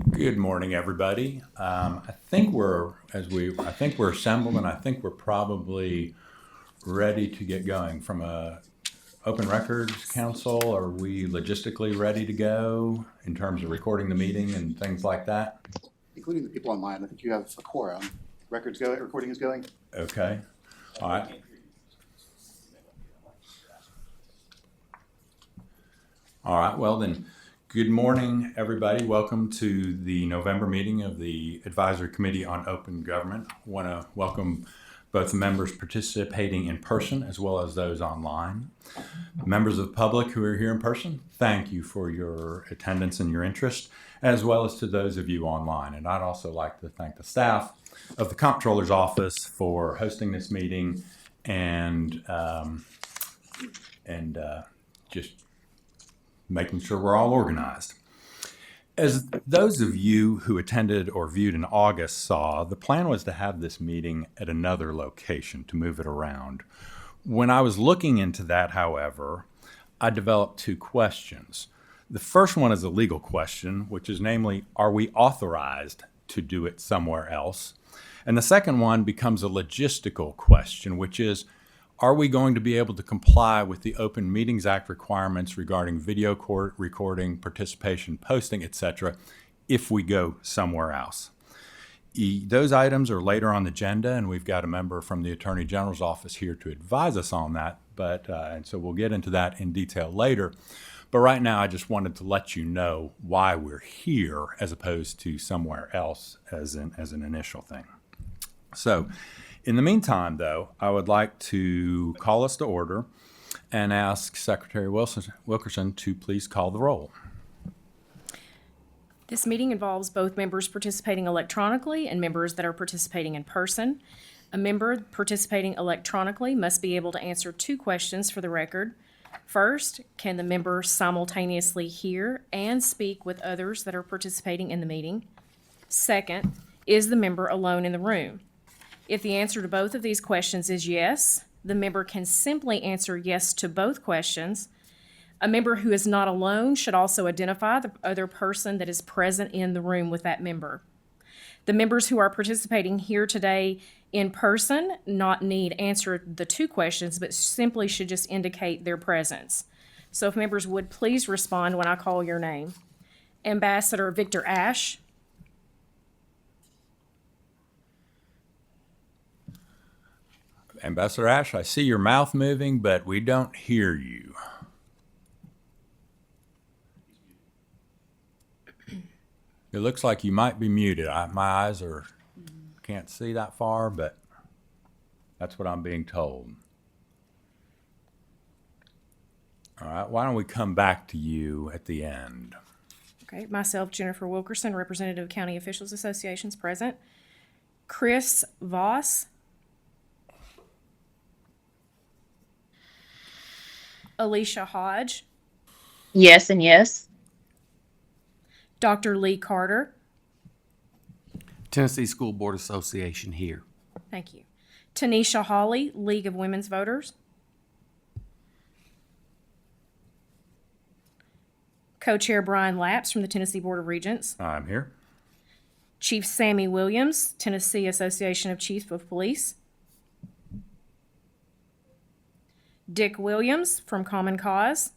Good morning, everybody. I think we're assembled, and I think we're probably ready to get going. From a Open Records Council, are we logistically ready to go in terms of recording the meeting and things like that? Including the people online. I think you have a quorum. Recording is going. Okay. All right. All right. Well, then, good morning, everybody. Welcome to the November meeting of the Advisory Committee on Open Government. I want to welcome both the members participating in person as well as those online. Members of the public who are here in person, thank you for your attendance and your interest, as well as to those of you online. And I'd also like to thank the staff of the Comptroller's Office for hosting this meeting and just making sure we're all organized. As those of you who attended or viewed in August saw, the plan was to have this meeting at another location to move it around. When I was looking into that, however, I developed two questions. The first one is a legal question, which is namely, are we authorized to do it somewhere else? And the second one becomes a logistical question, which is, are we going to be able to comply with the Open Meetings Act requirements regarding video recording, participation, posting, etc., if we go somewhere else? Those items are later on the agenda, and we've got a member from the Attorney General's office here to advise us on that. And so we'll get into that in detail later. But right now, I just wanted to let you know why we're here as opposed to somewhere else as an initial thing. So, in the meantime, though, I would like to call us to order and ask Secretary Wilkerson to please call the roll. This meeting involves both members participating electronically and members that are participating in person. A member participating electronically must be able to answer two questions for the record. First, can the member simultaneously hear and speak with others that are participating in the meeting? Second, is the member alone in the room? If the answer to both of these questions is yes, the member can simply answer yes to both questions. A member who is not alone should also identify the other person that is present in the room with that member. The members who are participating here today in person not need answer the two questions, but simply should just indicate their presence. So if members would please respond when I call your name. Ambassador Victor Ashe. Ambassador Ashe, I see your mouth moving, but we don't hear you. It looks like you might be muted. My eyes can't see that far, but that's what I'm being told. All right, why don't we come back to you at the end? Okay, myself, Jennifer Wilkerson, representative of County Officials Associations, present. Chris Voss. Alicia Hodge. Yes and yes. Dr. Lee Carter. Tennessee School Board Association here. Thank you. Tanisha Hawley, League of Women's Voters. Co-Chair Brian Lapps from the Tennessee Board of Regents. I'm here. Chief Sammy Williams, Tennessee Association of Chiefs of Police. Dick Williams from Common Cause.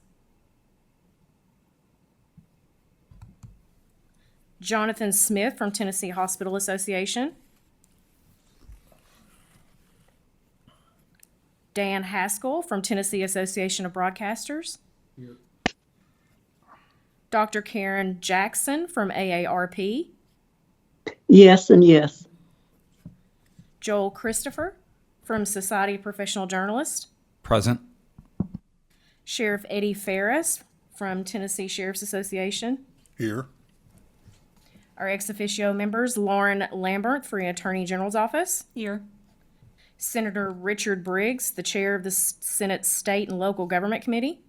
Jonathan Smith from Tennessee Hospital Association. Dan Haskell from Tennessee Association of Broadcasters. Here. Dr. Karen Jackson from AARP. Yes and yes. Joel Christopher from Society of Professional Journalists. Present. Sheriff Eddie Ferris from Tennessee Sheriff's Association. Here. Our ex officio members, Lauren Lambert for the Attorney General's Office. Here. Senator Richard Briggs, the chair of the Senate State and Local Government Committee.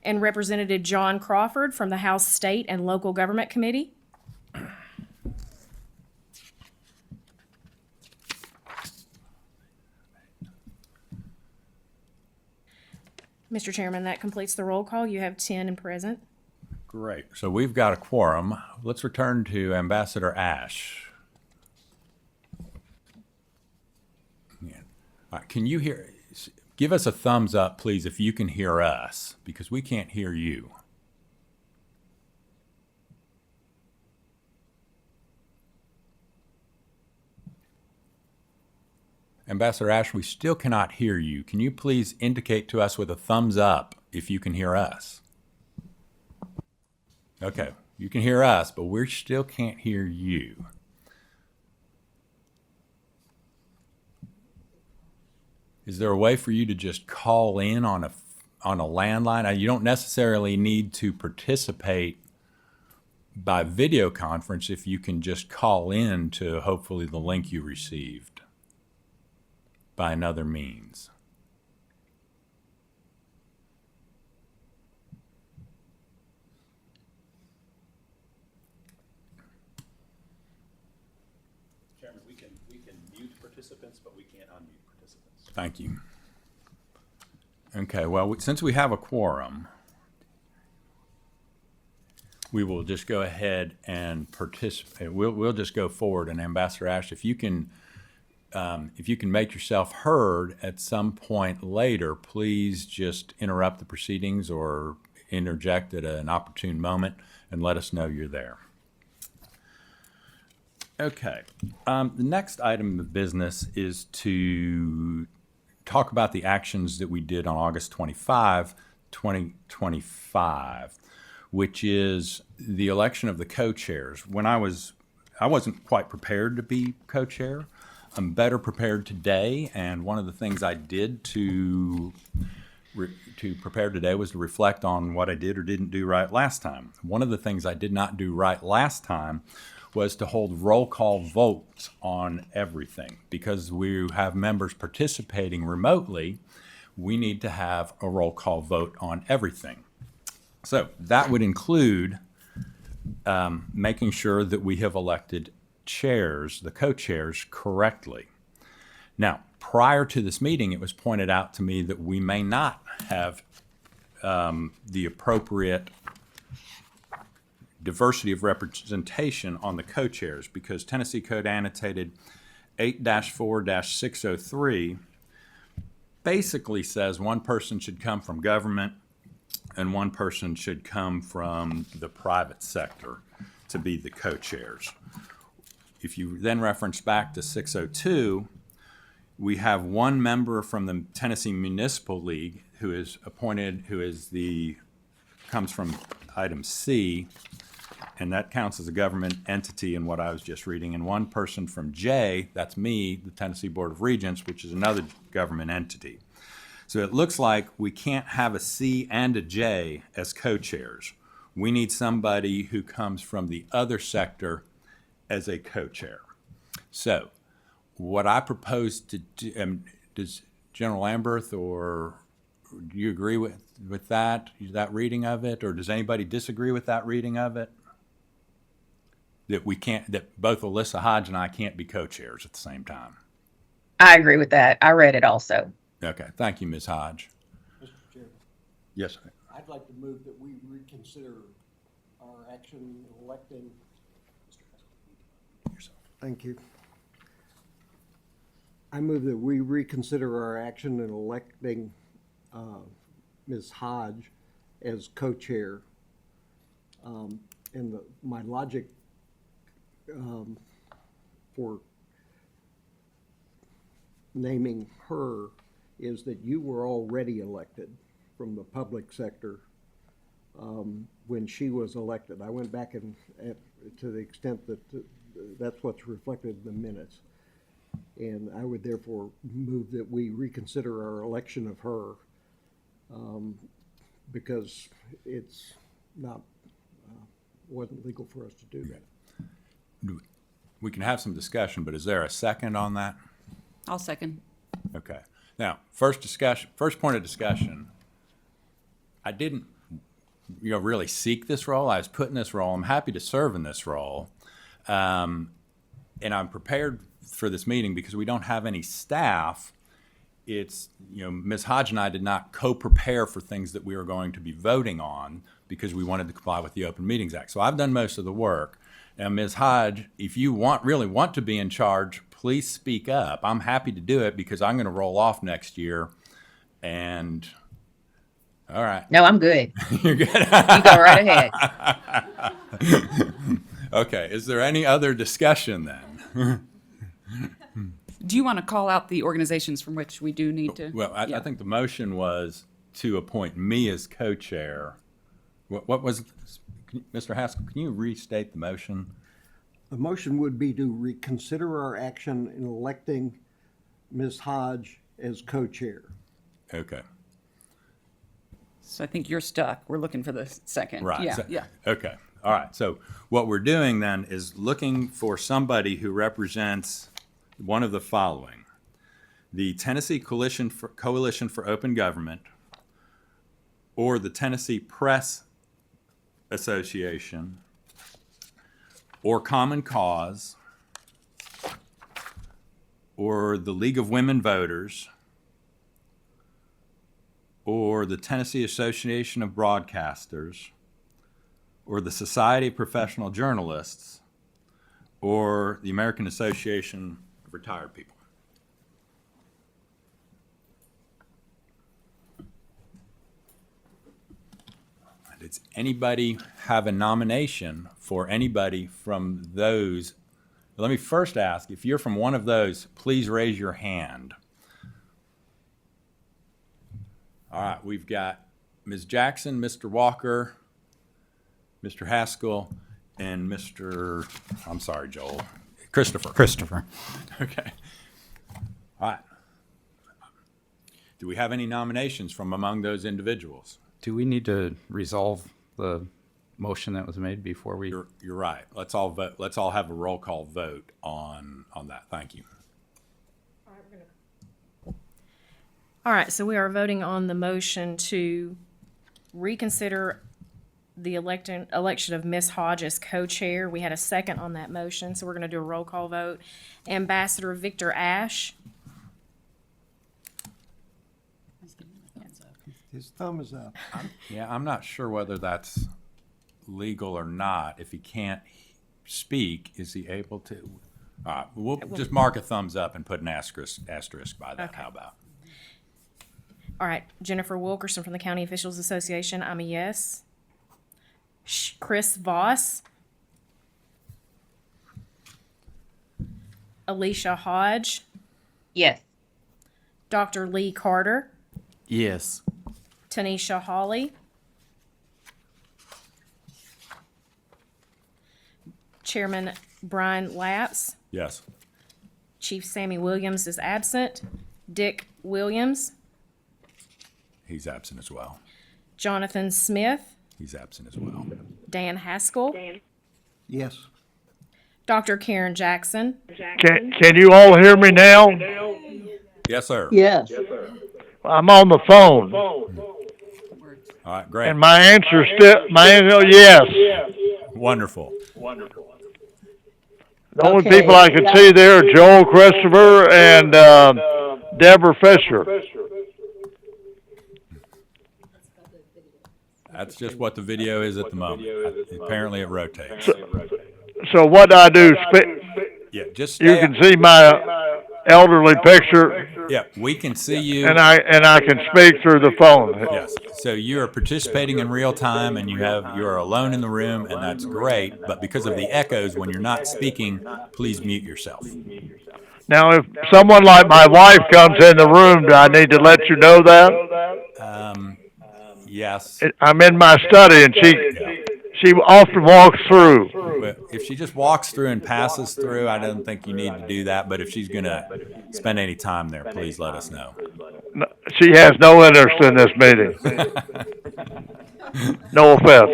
And Representative John Crawford from the House State and Local Government Committee. Mr. Chairman, that completes the roll call. You have 10 and present. Great. So we've got a quorum. Let's return to Ambassador Ash. Yeah. All right, can you hear? Give us a thumbs up, please, if you can hear us, because we can't hear you. Ambassador Ash, we still cannot hear you. Can you please indicate to us with a thumbs up if you can hear us? Okay, you can hear us, but we still can't hear you. Is there a way for you to just call in on a landline? You don't necessarily need to participate by video conference if you can just call in to hopefully the link you received by another means. Chairman, we can mute participants, but we can't unmute participants. Thank you. Okay, well, since we have a quorum, we will just go ahead and participate. We'll just go forward. And Ambassador Ash, if you can make yourself heard at some point later, please just interrupt the proceedings or interject at an opportune moment and let us know you're there. Okay. The next item of business is to talk about the actions that we did on August 25, 2025, which is the election of the co-chairs. I wasn't quite prepared to be co-chair. I'm better prepared today, and one of the things I did to prepare today was to reflect on what I did or didn't do right last time. One of the things I did not do right last time was to hold roll call votes on everything. Because we have members participating remotely, we need to have a roll call vote on everything. So that would include making sure that we have elected chairs, the co-chairs, correctly. Now, prior to this meeting, it was pointed out to me that we may not have the appropriate diversity of representation on the co-chairs because Tennessee Code Annotated 8-4-603 basically says one person should come from government and one person should come from the private sector to be the co-chairs. If you then reference back to 602, we have one member from the Tennessee Municipal League who is appointed, comes from item C, and that counts as a government entity in what I was just reading, and one person from J, that's me, the Tennessee Board of Regents, which is another government entity. So it looks like we can't have a C and a J as co-chairs. We need somebody who comes from the other sector as a co-chair. So what I propose to do, does General Lamberth, or do you agree with that reading of it, or does anybody disagree with that reading of it? That both Alyssa Hodge and I can't be co-chairs at the same time. I agree with that. I read it also. Okay, thank you, Ms. Hodge. Mr. Chairman, Yes, sir. I'd like to move that we reconsider our action in electing. Thank you. I move that we reconsider our action in electing Ms. Hodge as co-chair. And my logic for naming her is that you were already elected from the public sector when she was elected. I went back and to the extent that that's what's reflected in the minutes. And I would therefore move that we reconsider our election of her because it's not, wasn't legal for us to do that. We can have some discussion, but is there a second on that? I'll second. Okay. Now, first point of discussion. I didn't, really seek this role. I was put in this role. I'm happy to serve in this role. And I'm prepared for this meeting because we don't have any staff it's, Ms. Hodge and I did not co-prepare for things that we were going to be voting on because we wanted to comply with the Open Meetings Act. So I've done most of the work. And Ms. Hodge, if you really want to be in charge, please speak up. I'm happy to do it because I'm going to roll off next year. And, all right. No, I'm good. You're good. You go right ahead. Okay, is there any other discussion then? Do you want to call out the organizations from which we do need to? Well, I Yeah. think the motion was to appoint me as co-chair. What was, Mr. Haskell, can you restate the motion? The motion would be to reconsider our action in electing Ms. Hodge as co-chair. Okay, So I think you're stuck. We're looking for the second. right. Yeah, So- yeah. Okay, all right. So what we're doing then is looking for somebody who represents one of the following: the Tennessee Coalition for Open Government, or the Tennessee Press Association, or Common Cause, or the League of Women Voters, or the Tennessee Association of Broadcasters, or the Society of Professional Journalists, or the American Association of Retired People. Does anybody have a nomination for anybody from those? Let me first ask, if you're from one of those, please raise your hand. All right, we've got Ms. Jackson, Mr. Walker, Mr. Haskell, and I'm sorry, Joel, Christopher. Okay. All right. Do we have any nominations from among those individuals? Do we need to resolve the motion that was made before we? You're right. Let's all vote. Let's all have a roll call vote on that. Thank you. All right, so we are voting on the motion to reconsider the election of Ms. Hodge as co-chair. We had a second on that motion, so we're going to do a roll call vote. Ambassador Victor Ash, His thumb is up. Yeah, I'm not sure whether that's legal or not. If he can't speak, is he able to? All right, we'll just mark a thumbs up and put an asterisk by that. Okay. How about? all right, Jennifer Wilkerson from the County Officials Association, I'm a yes. Chris Voss. Alicia Hodge, Yes. Dr. Lee Carter, Yes. Tanisha Hawley, Chairman Brian Lapps, Yes. Chief Sammy Williams is absent, Dick Williams, He's absent as well. Jonathan Smith, He's absent as well. Dan Haskell, Yes. Dr. Karen Jackson, Can you all hear me now? Yes, sir. Yes. I'm on the phone, All right, great. and my answer yes. Wonderful. The only Okay. people I can see there are Joel Christopher and Deborah Fisher. That's just what the video is at the moment. Apparently it rotates. So what I do, Yeah, just you stay can see my elderly picture, Yeah, we can see you. and I can speak through the phone. Yes. So you are participating in real time and you are alone in the room, and that's great. But because of the echoes when you're not speaking, please mute yourself. Now, if someone like my wife comes in the room, do I need to let you know that? Yes. I'm in my study, and she often walks through. But if she just walks through and passes through, I don't think you need to do that. But if she's going to spend any time there, please let us know. She has no interest in this meeting. No offense.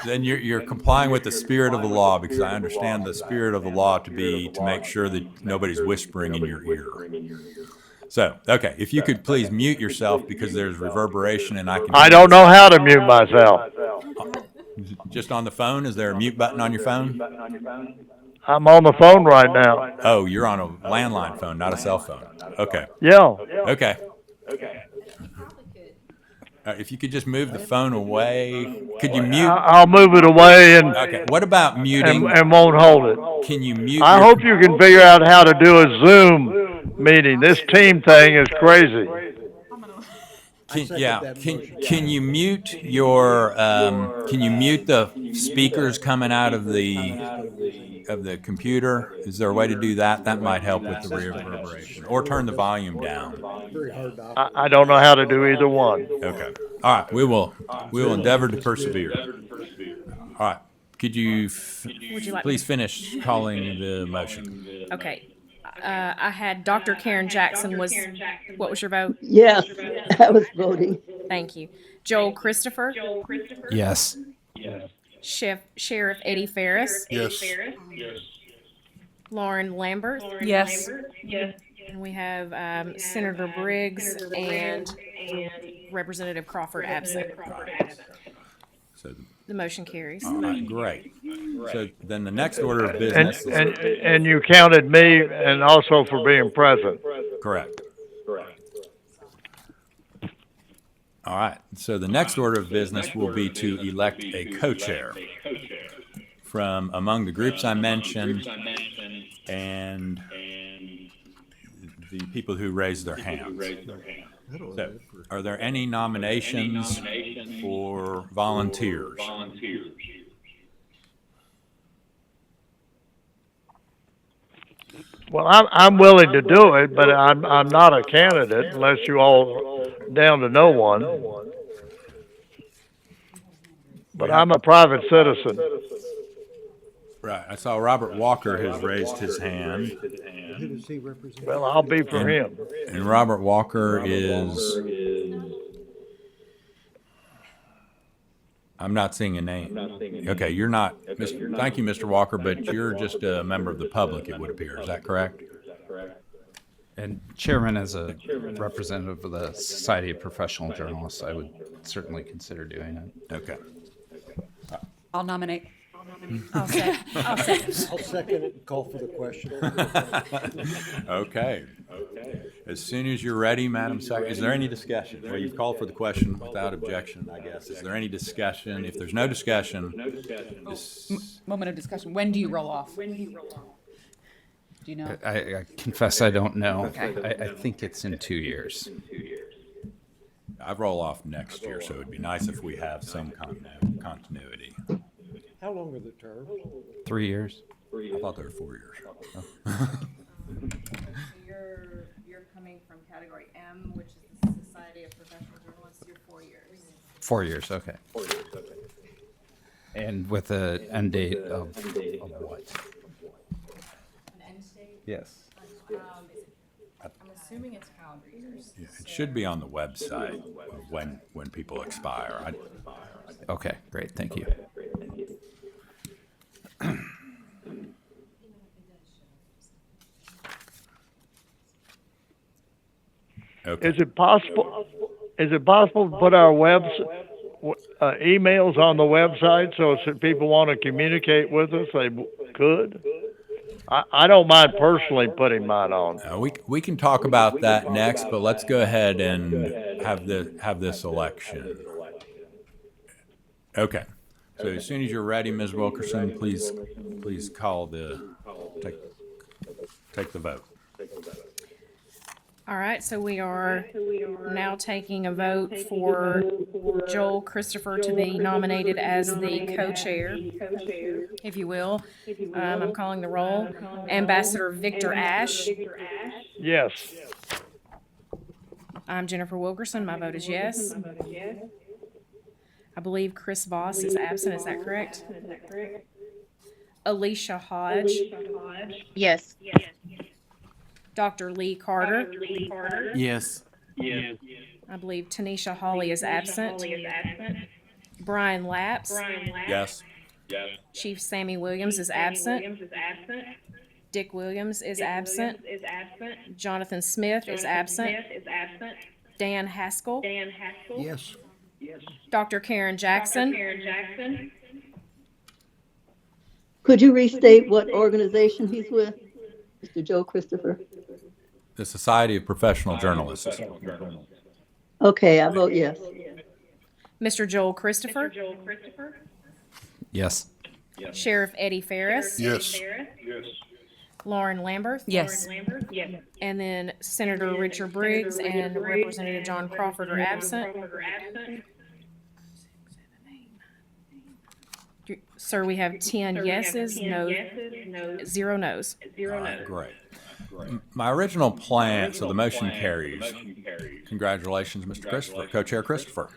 Then you're complying with the spirit of the law, because I understand the spirit of the law to make sure that nobody's whispering in your ear. So, okay, if you could please mute yourself, because there's reverberation and I don't know how to mute myself. Just on the phone, is there a mute button on your phone? I'm on the phone right now. Oh, you're on a landline phone, not a cell phone. Okay. Yeah. Okay. If you could just move the phone away, could you mute? I'll move it away and, Okay. What about muting? and won't hold it. Can you mute? I hope you can figure out how to do a Zoom meeting. This team thing is crazy. Can you mute your can you mute the speakers coming out of the computer? Is there a way to do that? That might help with the reverberation. Or turn the volume down. I don't know how to do either one. Okay. All right. We will endeavor to persevere. All right. Could you Would you like please finish calling the motion? Okay. I had Dr. Karen Jackson what was your vote? Yes, I was voting. Thank you. Joel Christopher, Yes. Sheriff Eddie Ferris, Yes. Lauren Lambert, Yes. and we have Senator Briggs and Representative Crawford absent. So, The motion carries. all right, great. So then the next order of And, business is and you counted me and also for being present. correct. All right. So the next order of business will be to elect a co-chair from among the groups I mentioned and the people who raised their hands. So, are there any nominations for volunteers? Well, I'm willing to do it, but I'm not a candidate unless you all down to no one. But I'm a private citizen. Right. I saw Robert Walker has raised his hand, Who does he represent? Well, I'll be for him. and Robert Walker is. I'm not seeing a name. Okay, you're not. Thank you, Mr. Walker, but you're just a member of the public. It would appear. Is that correct? And Chairman, as a representative of the Society of Professional Journalists, I would certainly consider doing it. Okay. I'll nominate. I'll second. I'll second it and call for the question. Okay. As soon as you're ready, Madam Secretary, is there any discussion? Well, you've called for the question without objection, I guess. Is there any discussion? If there's no discussion, Moment of discussion. When do you roll off? Do you know? I confess I don't know. Okay. I think it's in 2 years. I roll off next year, so it'd be nice if we have some continuity. How long are the terms? 3 years? I thought they were 4 years. You're coming from category M, which is the Society of Professional Journalists. You're 4 years. 4 years, okay. And with an end date of what? An end state? Yes. I'm assuming it's calendar years. It should be on the website when people expire. Okay, great, thank you. Okay. Is it possible to put our emails on the website so if people want to communicate with us, they could? I don't mind personally putting mine on. We can talk about that next, but let's go ahead and have this election. Okay. So as soon as you're ready, Ms. Wilkerson, please take the vote. All right, so we are now taking a vote for Joel Christopher to be nominated as the co-chair, if you will. I'm calling the roll. Ambassador Victor Ash. Yes. I'm Jennifer Wilkerson. My vote is yes. I believe Chris Voss is absent. Is that correct? Alicia Hodge. Yes. Dr. Lee Carter. Yes. I believe Tanisha Hawley is absent. Brian Lapps. Yes. Chief Sammy Williams is absent. Dick Williams is absent. Jonathan Smith is absent. Dan Haskell. Yes. Dr. Karen Jackson. Could you restate what organization he's with? Mr. Joe Christopher? The Society of Professional Journalists. Okay, I vote yes. Mr. Joel Christopher, Yes. Sheriff Eddie Ferris, Yes. Lauren Lamberth, Yes. and then Senator Richard Briggs and Representative John Crawford are absent. Sir, we have 10 yeses, no, 0 nos. All right, great. My original plan, so the motion carries. Congratulations, Mr. Christopher, Co-Chair Christopher.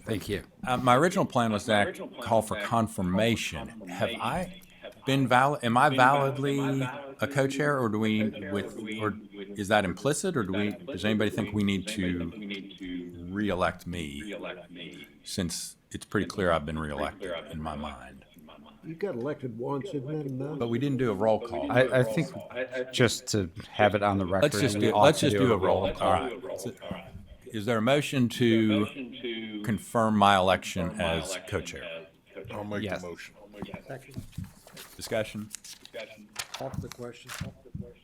Thank you. My original plan was to call for confirmation. Have I been valid? Am I validly a co-chair, or or is that implicit, or does anybody think we need to re-elect me? Since it's pretty clear I've been re-elected in my mind. You got elected once, isn't that enough? But we didn't do a roll call. I think just to have it on the record. we ought Let's to just do a roll. All right. Is there a motion to confirm my election as co-chair? I'll make Yes. the motion. Second, Discussion? off the question.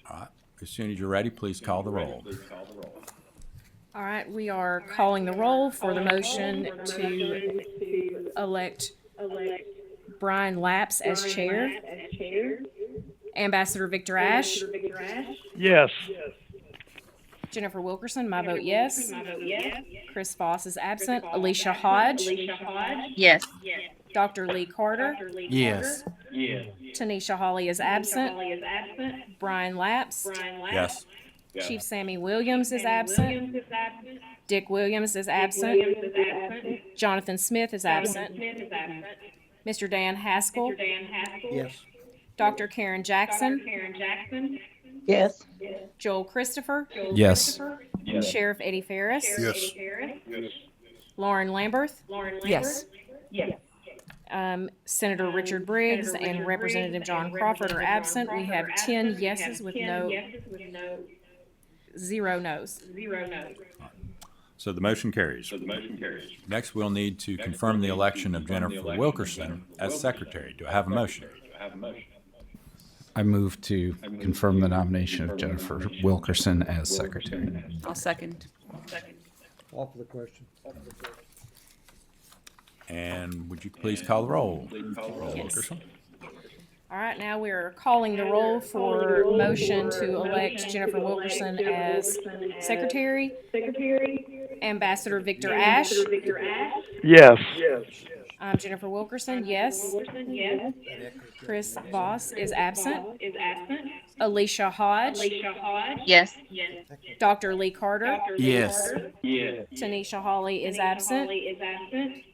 All right. As soon as you're ready, please call the roll. All right, we are calling the roll for the motion to elect Brian Lapps as chair. Ambassador Victor Ash, Yes. Jennifer Wilkerson, my vote yes. Chris Voss is absent. Alicia Hodge, Yes. Dr. Lee Carter, Yes. Tanisha Hawley is absent. Brian Lapps, Yes. Chief Sammy Williams is absent. Dick Williams is absent. Jonathan Smith is absent. Mr. Dan Haskell, Yes. Dr. Karen Jackson, Yes. Joel Christopher, Yes. Sheriff Eddie Ferris, Yes. Lauren Lamberth, Yes. Senator Richard Briggs, and Representative John Crawford are absent. We have 10 yeses with 0 nos. So the motion carries. Next, we'll need to confirm the election of Jennifer Wilkerson as secretary. Do I have a motion? I move to confirm the nomination of Jennifer Wilkerson as secretary. I'll second. Off the question. And would you please call the roll? Wilkerson? All right, now we're calling the roll for motion to elect Jennifer Wilkerson as secretary. Ambassador Victor Ash. Yes. Jennifer Wilkerson, yes. Chris Voss is absent. Alicia Hodge. Yes. Dr. Lee Carter. Yes. Tanisha Hawley is absent.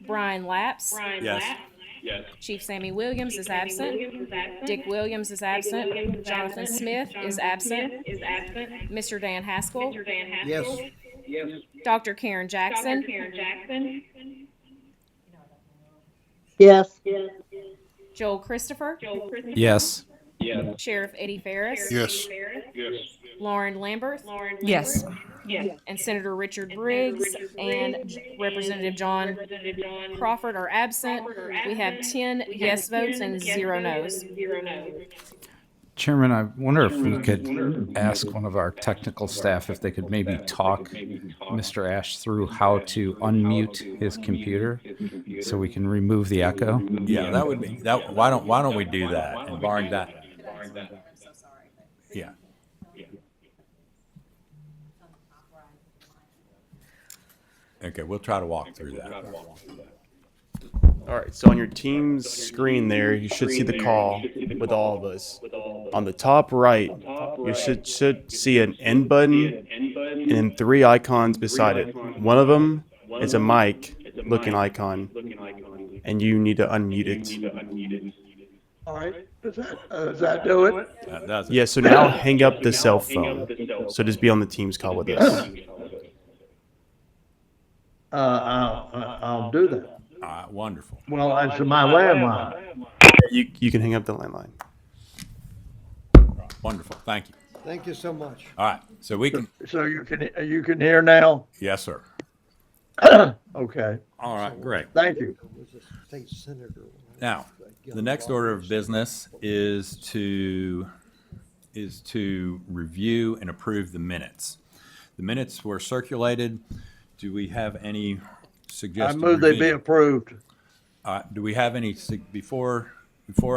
Brian Lapps. Yes. Chief Sammy Williams is absent. Dick Williams is absent. Jonathan Smith is absent. Mr. Dan Haskell. Yes. Dr. Karen Jackson. Yes. Joel Christopher. Yes. Sheriff Eddie Ferris. Yes. Lauren Lamberth. Yes. And Senator Richard Briggs and Representative John Crawford are absent. We have 10 yes votes and 0 nos. Chairman, I wonder if we could ask one of our technical staff if they could maybe talk Mr. Ash through how to unmute his computer so we can remove the echo. Yeah, that would be, that, why don't we do that? And barring that. Yeah. Okay, we'll try to walk through that. All right, so on your team's screen there, you should see the call with all of us. On the top right, you should see an end button and then 3 icons beside it. One of them is a mic looking icon, and you need to unmute it. All right. Does that do it? That does it. Yeah, so now hang up the cell phone. So just be on the team's call with us. I'll do that. All right, wonderful. Well, it's my landline. You can hang up the landline. Wonderful. Thank you. Thank you so much. All right, so we can, So you can hear now? yes, sir. Okay, All right, great. thank you. Was a state senator when I Now, the next order of business is to review and approve the minutes. The minutes were circulated. Do we have any I suggested move they be revision? approved. Do we have any, before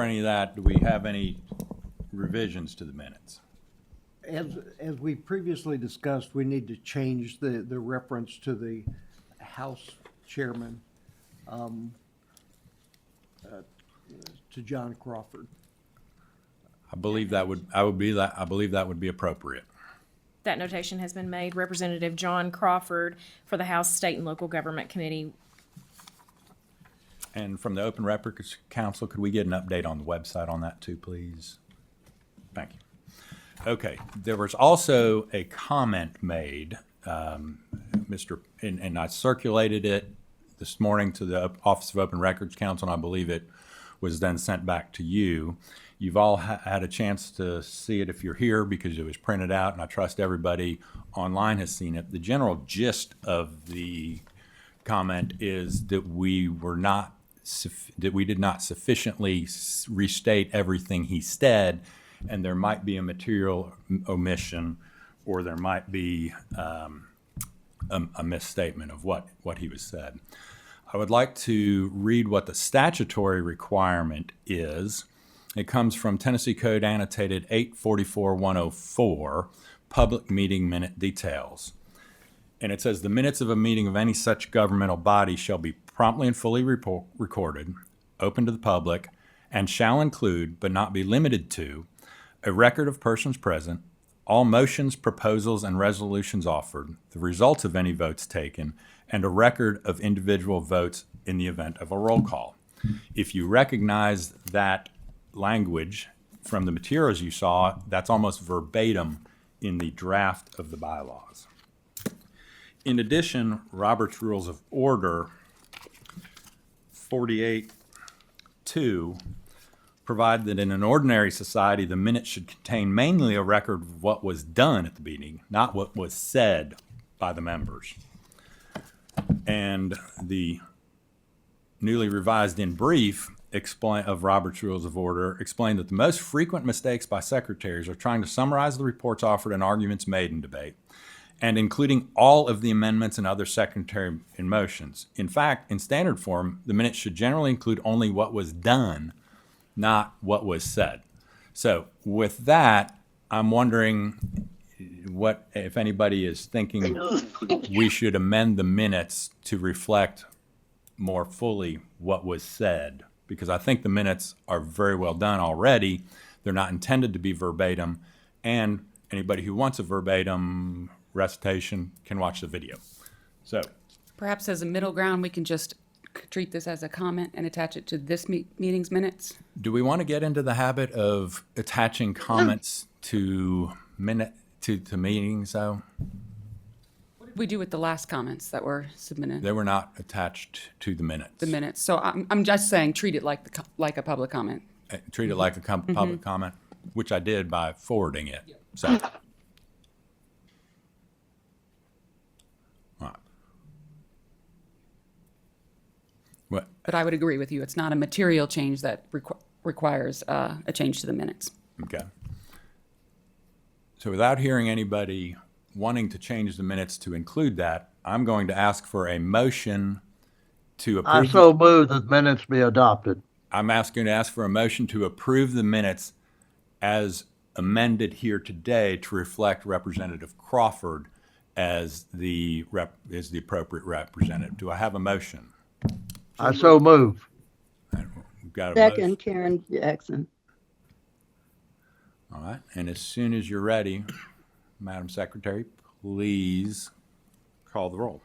any of that, do we have any revisions to the minutes? As we previously discussed, we need to change the reference to the House Chairman to John Crawford. I believe that would be appropriate. That notation has been made. Representative John Crawford for the House State and Local Government Committee. And from the Open Records Council, could we get an update on the website on that too, please? Thank you. Okay, there was also a comment made, and I circulated it this morning to the Office of Open Records Council, and I believe it was then sent back to you. You've all had a chance to see it if you're here because it was printed out, and I trust everybody online has seen it. The general gist of the comment is that we did not sufficiently restate everything he said, and there might be a material omission, or there might be a misstatement of what he was said. I would like to read what the statutory requirement is. It comes from Tennessee Code Annotated 844-104, Public Meeting Minute Details. And it says, the minutes of a meeting of any such governmental body shall be promptly and fully recorded, open to the public, and shall include, but not be limited to, a record of persons present, all motions, proposals, and resolutions offered, the results of any votes taken, and a record of individual votes in the event of a roll call. If you recognize that language from the materials you saw, that's almost verbatim in the draft of the bylaws. In addition, Robert's Rules of Order 48-2 provide that in an ordinary society, the minutes should contain mainly a record of what was done at the meeting, not what was said by the members. And the newly revised in brief of Robert's Rules of Order explain that the most frequent mistakes by secretaries are trying to summarize the reports offered and arguments made in debate, and including all of the amendments and other secretary motions. In fact, in standard form, the minutes should generally include only what was done, not what was said. So with that, I'm wondering what, if anybody is thinking we should amend the minutes to reflect more fully what was said, because I think the minutes are very well done already. They're not intended to be verbatim, and anybody who wants a verbatim recitation can watch the video. So Perhaps as a middle ground, we can just treat this as a comment and attach it to this meeting's minutes. do we want to get into the habit of attaching comments to meetings, though? What did we do with the last comments that were submitted? They were not attached to the minutes. The minutes. So I'm just saying, treat it like like a public comment. Treat it like a public comment, which I did by forwarding it. So. All right. What? But I would agree with you. It's not a material change that requires a change to the minutes. Okay. So without hearing anybody wanting to change the minutes to include that, I'm going to ask for a motion to I approve. so move that minutes be adopted. I'm asking to ask for a motion to approve the minutes as amended here today to reflect Representative Crawford as the appropriate representative. Do I have a motion? I so move. We've got a Second, motion. Karen Jackson. All right. And as soon as you're ready, Madam Secretary, please call the roll.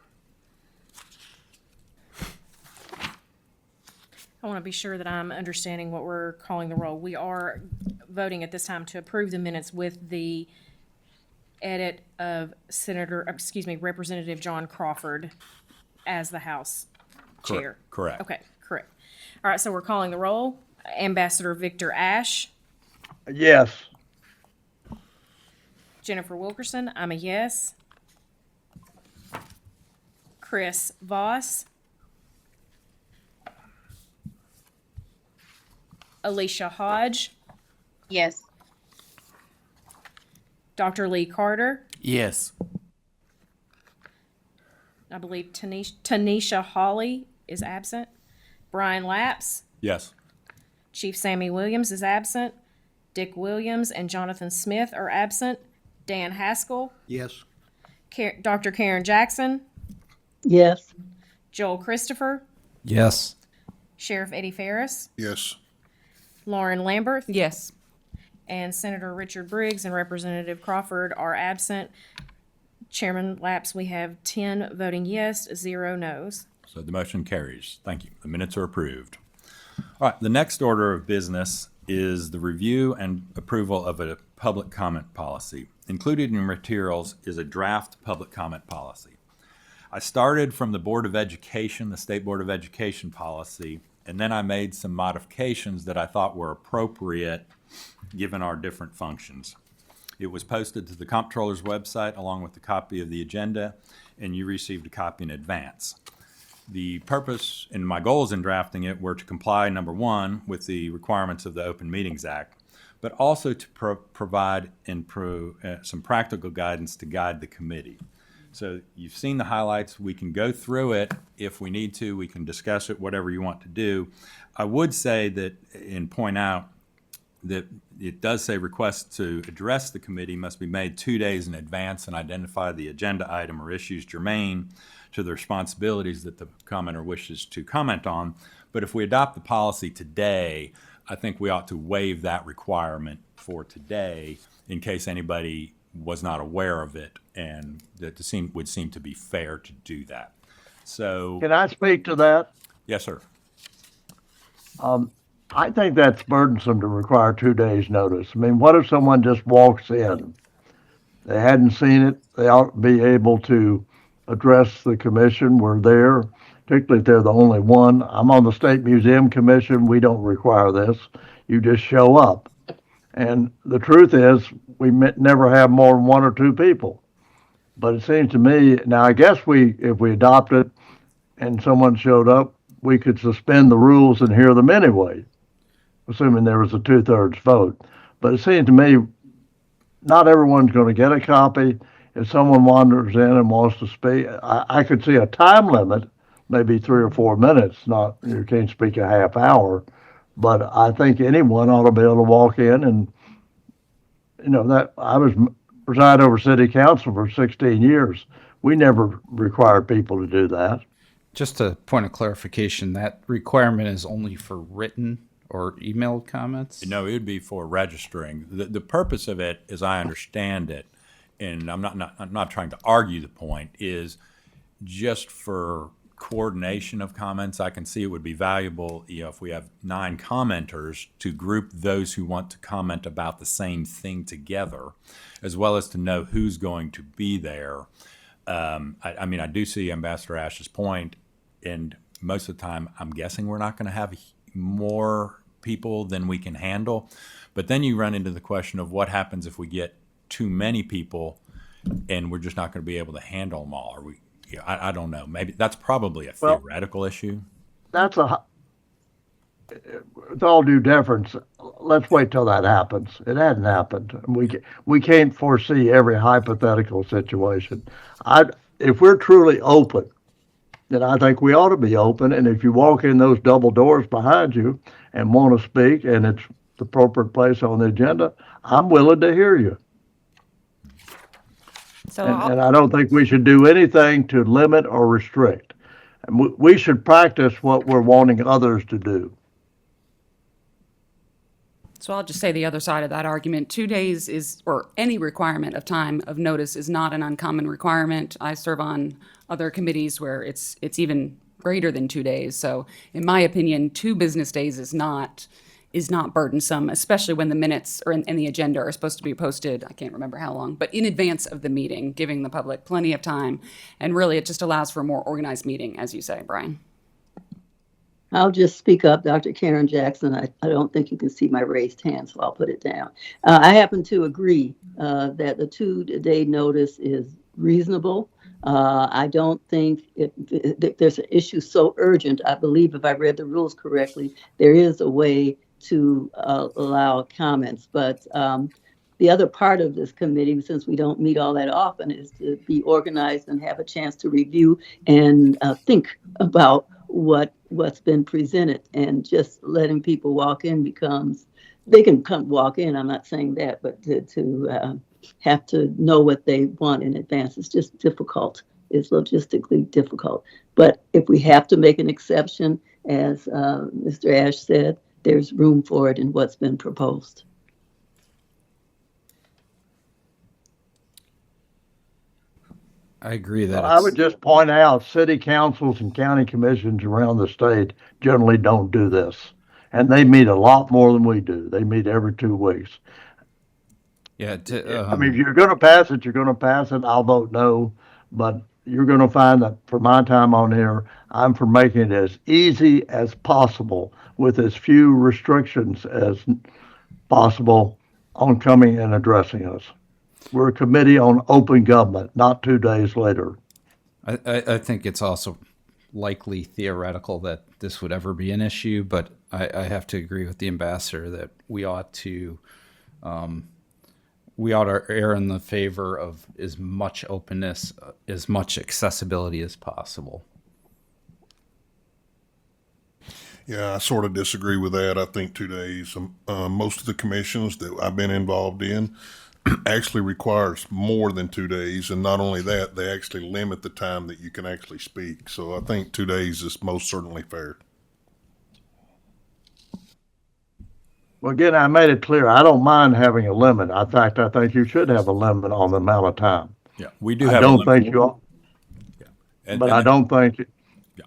I want to be sure that I'm understanding what we're calling the roll. We are voting at this time to approve the minutes with the edit of Representative John Crawford as the House Chair. Correct. Okay, correct. All right, so we're calling the roll. Ambassador Victor Ashe, Yes. Jennifer Wilkerson, I'm a yes. Chris Voss, Alicia Hodge, Yes. Dr. Lee Carter, Yes. I believe Tanisha Hawley is absent, Brian Lapps, Yes. Chief Sammy Williams is absent, Dick Williams and Jonathan Smith are absent, Dan Haskell, Yes. Dr. Karen Jackson, Yes. Joel Christopher, Yes. Sheriff Eddie Ferris, Yes. Lauren Lambert, Yes. and Senator Richard Briggs and Representative Crawford are absent. Chairman Lapps, we have 10 voting yes, 0 no's. So the motion carries. Thank you. The minutes are approved. All right, the next order of business is the review and approval of a public comment policy. Included in your materials is a draft public comment policy. I started from the Board of Education, the State Board of Education policy, and then I made some modifications that I thought were appropriate given our different functions. It was posted to the Comptroller's website along with a copy of the agenda, and you received a copy in advance. The purpose and my goals in drafting it were to comply, number one, with the requirements of the Open Meetings Act, but also to provide some practical guidance to guide the committee. So you've seen the highlights. We can go through it if we need to. We can discuss it, whatever you want to do. I would say that and point out that it does say requests to address the committee must be made 2 days in advance and identify the agenda item or issues germane to the responsibilities that the commenter wishes to comment on. But if we adopt the policy today, I think we ought to waive that requirement for today in case anybody was not aware of it, and that would seem to be fair to do that. So, Can I speak to that? yes, sir. I think that's burdensome to require 2 days' notice. I mean, what if someone just walks in? They hadn't seen it. They ought to be able to address the commission. We're there, particularly if they're the only one. I'm on the State Museum Commission. We don't require this. You just show up. And the truth is, we never have more than 1 or 2 people. But it seems to me, now I guess if we adopt it and someone showed up, we could suspend the rules and hear them anyway, assuming there was a 2/3 vote. But it seems to me, not everyone's going to get a copy. If someone wanders in and wants to speak, I could see a time limit, maybe 3 or 4 minutes. Not, you can't speak a half hour, but I think anyone ought to be able to walk in and, that I was preside over city council for 16 years. We never required people to do that. Just a point of clarification, that requirement is only for written or emailed comments? No, it would be for registering. The purpose of it, as I understand it, and I'm not trying to argue the point, is just for coordination of comments. I can see it would be valuable, if we have 9 commenters, to group those who want to comment about the same thing together, as well as to know who's going to be there. I do see Ambassador Ash's point, and most of the time, I'm guessing we're not going to have more people than we can handle. But then you run into the question of what happens if we get too many people and we're just not going to be able to handle them all. I don't know. Maybe that's probably a theoretical issue. With all due deference, let's wait till that happens. It hadn't happened. We can't foresee every hypothetical situation. If we're truly open, then I think we ought to be open. And if you walk in those double doors behind you and want to speak, and it's the appropriate place on the agenda, I'm willing to hear you. So And I don't think we should do anything to limit or restrict. And we should practice what we're wanting others to do. So I'll just say the other side of that argument. 2 days is, or any requirement of time of notice is not an uncommon requirement. I serve on other committees where it's even greater than 2 days. So in my opinion, 2 business days is not burdensome, especially when the minutes and the agenda are supposed to be posted, I can't remember how long, but in advance of the meeting, giving the public plenty of time. And really, it just allows for a more organized meeting, as you say, Brian. I'll just speak up, Dr. Karen Jackson. I don't think you can see my raised hand, so I'll put it down. I happen to agree that the 2-day notice is reasonable. I don't think if there's an issue so urgent, I believe if I read the rules correctly, there is a way to allow comments. But the other part of this committee, since we don't meet all that often, is to be organized and have a chance to review and think about what's been presented. And just letting people walk in becomes, they can come walk in, I'm not saying that, but to have to know what they want in advance is just difficult. It's logistically difficult. But if we have to make an exception, as Mr. Ash said, there's room for it in what's been proposed. I agree that I would just point out, city councils and county commissions around the state generally don't do this. And they meet a lot more than we do. They meet every 2 weeks. yeah. I mean, if you're going to pass it, you're going to pass it. I'll vote no. But you're going to find that for my time on here, I'm for making it as easy as possible with as few restrictions as possible on coming and addressing us. We're a committee on open government, not 2 days later. I think it's also likely theoretical that this would ever be an issue, but I have to agree with the ambassador that we ought to err in the favor of as much openness, as much accessibility as possible. Yeah, I sort of disagree with that. I think 2 days. Most of the commissions that I've been involved in actually requires more than 2 days, and not only that, they actually limit the time that you can actually speak. So I think 2 days is most certainly fair. Well, again, I made it clear, I don't mind having a limit. In fact, I think you should have a limit on the amount of time. Yeah, we do I have. don't think you ought, And, but and I don't think,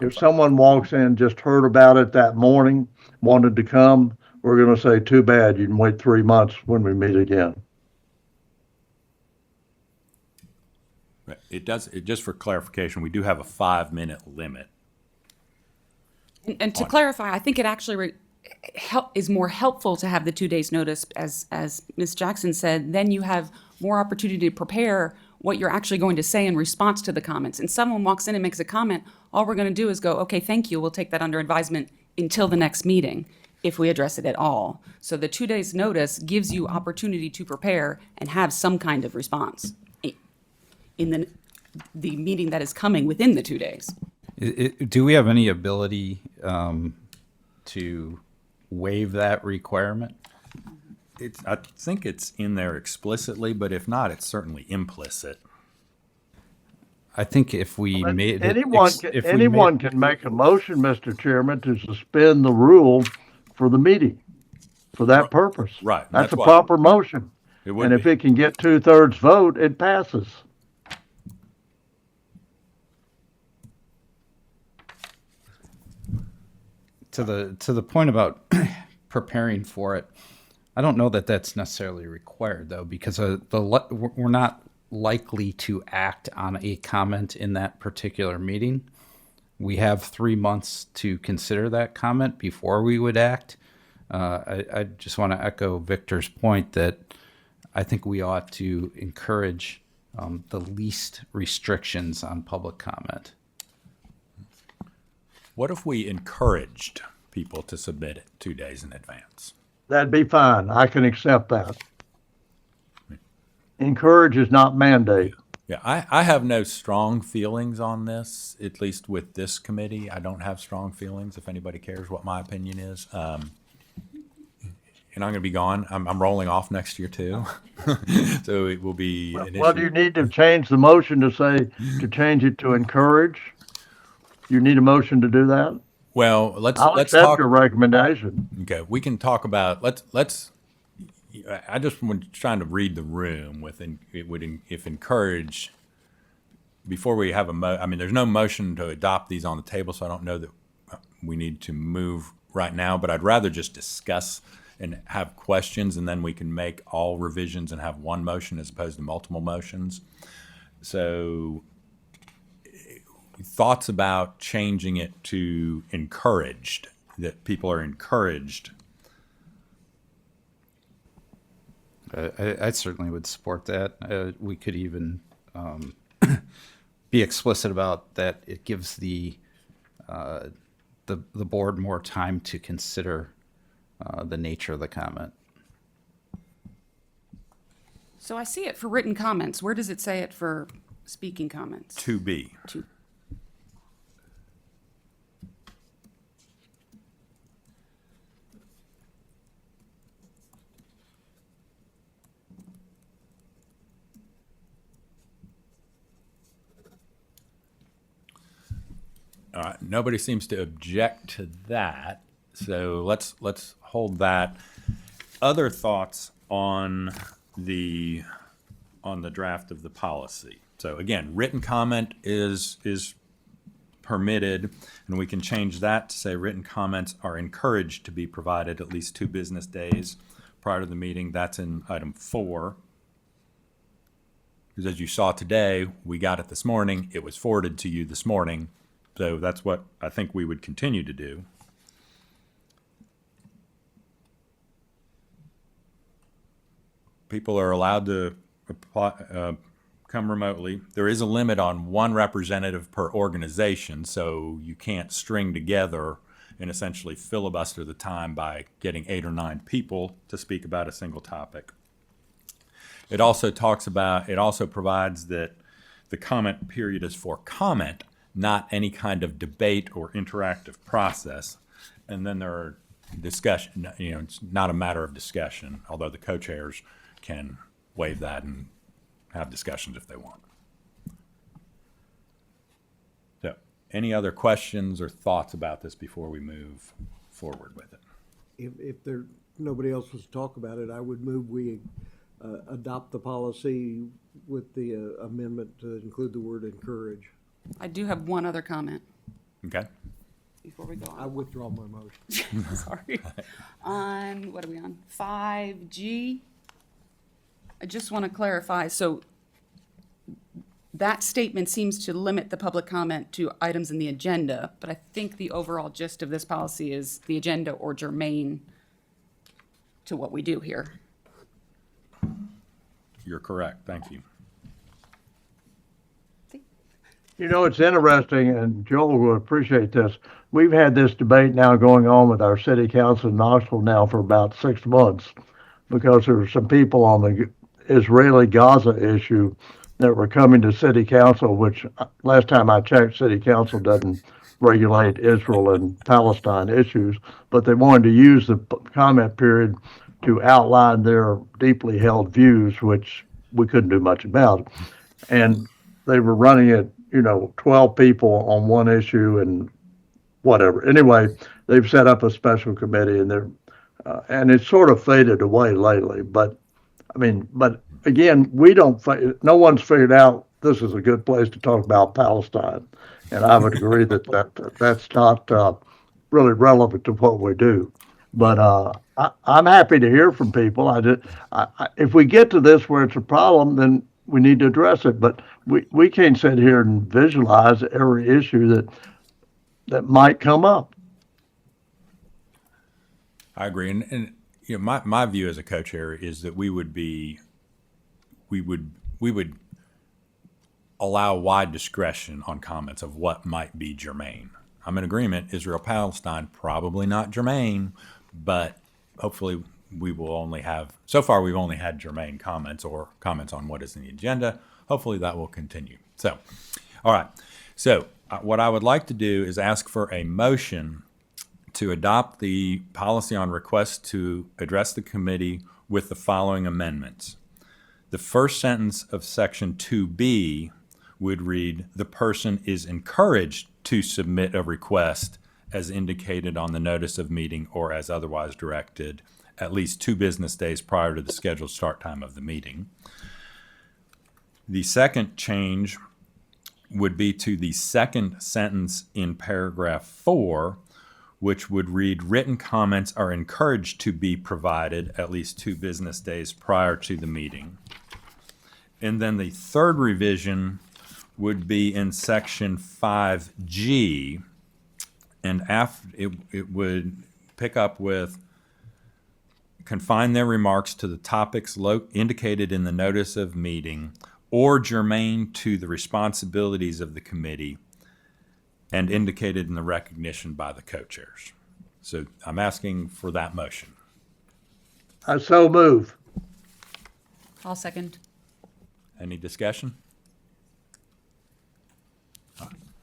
if someone walks in, just heard about it that morning, wanted to come, we're going to say, too bad, you can wait 3 months when we meet again. It does. Just for clarification, we do have a 5-minute limit. And to clarify, I think it actually is more helpful to have the 2 days notice, as Ms. Jackson said. Then you have more opportunity to prepare what you're actually going to say in response to the comments. And someone walks in and makes a comment, all we're going to do is go, okay, thank you, we'll take that under advisement until the next meeting, if we address it at all. So the 2 days notice gives you opportunity to prepare and have some kind of response in the meeting that is coming within the 2 days. Do we have any ability to waive that requirement? I think it's in there explicitly, but if not, it's certainly implicit. I think if we made it, Anyone can make a motion, Mr. Chairman, to suspend the rule for the meeting for that purpose. Right. That's a why proper motion. it would And if be. it can get 2/3 vote, it passes. to the point about preparing for it, I don't know that that's necessarily required, though, because we're not likely to act on a comment in that particular meeting. We have 3 months to consider that comment before we would act. I just want to echo Victor's point that I think we ought to encourage the least restrictions on public comment. What if we encouraged people to submit it 2 days in advance? That'd be fine. I can accept that. Encourage is not mandate. Yeah, I have no strong feelings on this, at least with this committee. I don't have strong feelings, if anybody cares what my opinion is. And I'm going to be gone. I'm rolling off next year, too. So it will be an Well, issue. do you need to change the motion to change it to encourage? You need a motion to do that? Well, let's I'll accept talk. your recommendation. Okay, we can talk about, let's, I just was trying to read the room with, if encourage, before we have I mean, there's no motion to adopt these on the table, so I don't know that we need to move right now, but I'd rather just discuss and have questions, and then we can make all revisions and have one motion as opposed to multiple motions. So thoughts about changing it to encouraged, that people are encouraged. I certainly would support that. We could even be explicit about that. It gives the board more time to consider the nature of the comment. So I see it for written comments. Where does it say it for speaking comments? 2B. Two. All right, nobody seems to object to that, so let's hold that. Other thoughts on the draft of the policy? So again, written comment is permitted, and we can change that to say written comments are encouraged to be provided at least 2 business days prior to the meeting. That's in item 4. Because as you saw today, we got it this morning. It was forwarded to you this morning. So that's what I think we would continue to do. People are allowed to apply, come remotely. There is a limit on 1 representative per organization, so you can't string together and essentially filibuster the time by getting 8 or 9 people to speak about a single topic. It also provides that the comment period is for comment, not any kind of debate or interactive process. And then there are discussion, it's not a matter of discussion, although the co-chairs can waive that and have discussions if they want. So, any other questions or thoughts about this before we move forward with it? If there, nobody else was to talk about it, I would move we adopt the policy with the amendment to include the word encourage. I do have one other comment Okay. before we go I on. withdraw my motion. Sorry. On, what are we on? 5G? I just want to clarify, so that statement seems to limit the public comment to items in the agenda, but I think the overall gist of this policy is the agenda or germane to what we do here. You're correct. Thank you. You know, it's interesting, and Joel will appreciate this. We've had this debate now going on with our city council in Knoxville now for about 6 months, because there were some people on the Israeli-Gaza issue that were coming to city council, which last time I checked, city council doesn't regulate Israel and Palestine issues, but they wanted to use the comment period to outline their deeply held views, which we couldn't do much about. And they were running it, 12 people on one issue and whatever. Anyway, they've set up a special committee, and and it's sort of faded away lately. But again, no one's figured out this is a good place to talk about Palestine, and I would agree that's not really relevant to what we do. But I'm happy to hear from people. If we get to this where it's a problem, then we need to address it. But we can't sit here and visualize every issue that might come up. I agree. And my view as a co-chair is that we would allow wide discretion on comments of what might be germane. I'm in agreement, Israel-Palestine, probably not germane, but hopefully we will only have, so far we've only had germane comments or comments on what is in the agenda. Hopefully that will continue. So, all right. So what I would like to do is ask for a motion to adopt the policy on request to address the committee with the following amendments. The first sentence of section 2B would read, the person is encouraged to submit a request as indicated on the notice of meeting or as otherwise directed at least 2 business days prior to the scheduled start time of the meeting. The second change would be to the second sentence in paragraph 4, which would read, written comments are encouraged to be provided at least 2 business days prior to the meeting. And then the third revision would be in section 5G, and it would pick up with, confine their remarks to the topics indicated in the notice of meeting or germane to the responsibilities of the committee and indicated in the recognition by the co-chairs. So I'm asking for that motion. I so move. I'll second. Any discussion?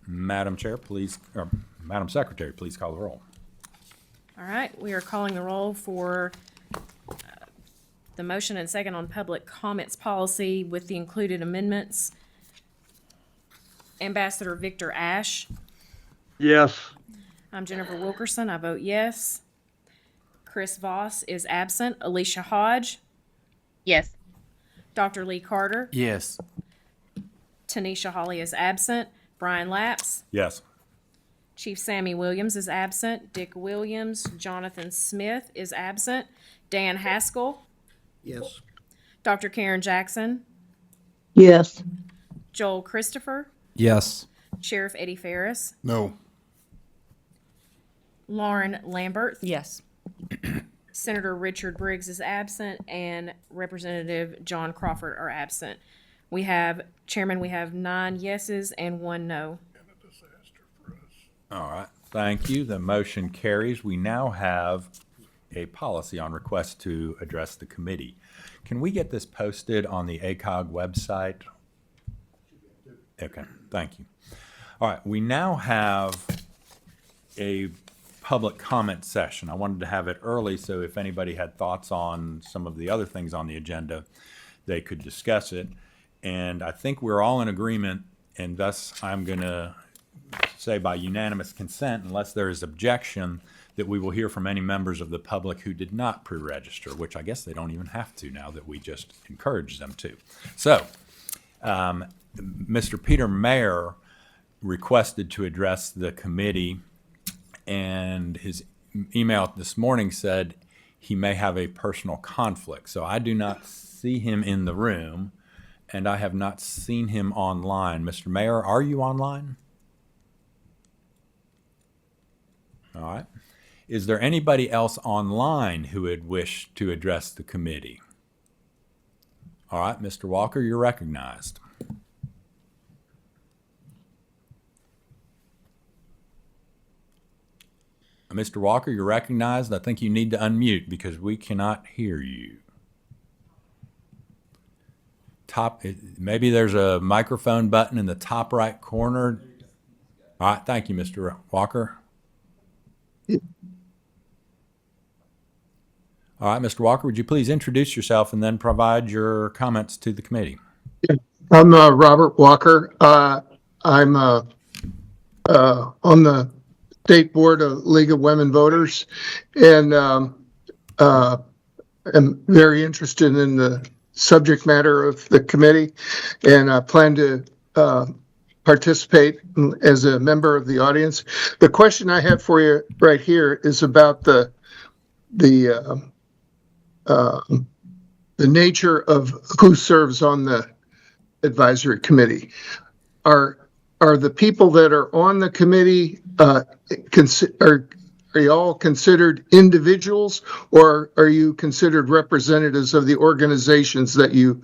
Madam Chair, please, or Madam Secretary, please call the roll. All right, we are calling the roll for the motion and second on public comments policy with the included amendments. Ambassador Victor Ash. Yes. I'm Jennifer Wilkerson. I vote yes. Chris Voss is absent. Alicia Hodge. Yes. Dr. Lee Carter. Yes. Tanisha Hawley is absent. Brian Lapps. Yes. Chief Sammy Williams is absent. Dick Williams. Jonathan Smith is absent. Dan Haskell. Yes. Dr. Karen Jackson. Yes. Joel Christopher. Yes. Sheriff Eddie Ferris. No. Lauren Lambert. Yes. Senator Richard Briggs is absent, and Representative John Crawford are absent. We have 9 yeses and 1 no. All right, thank you. The motion carries. We now have a policy on request to address the committee. Can we get this posted on the ACOG website? Okay, thank you. All right, we now have a public comment session. I wanted to have it early, so if anybody had thoughts on some of the other things on the agenda, they could discuss it. And I think we're all in agreement, and thus I'm going to say by unanimous consent, unless there is objection, that we will hear from any members of the public who did not pre-register, which I guess they don't even have to now that we just encourage them to. So, Mr. Peter Mayer requested to address the committee, and his email this morning said he may have a personal conflict. So I do not see him in the room, and I have not seen him online. Mr. Mayer, are you online? All right. Is there anybody else online who would wish to address the committee? All right, Mr. Walker, you're recognized. Mr. Walker, you're recognized. I think you need to unmute because we cannot hear you. Maybe there's a microphone button in the top right corner. All right, thank you, Mr. Walker. All right, Mr. Walker, would you please introduce yourself and then provide your comments to the committee? I'm Robert Walker. I'm on the State Board of League of Women Voters, and am very interested in the subject matter of the committee, and I plan to participate as a member of the audience. The question I have for you right here is about the nature of who serves on the advisory committee. Are the people that are on the committee are you all considered individuals, or are you considered representatives of the organizations that you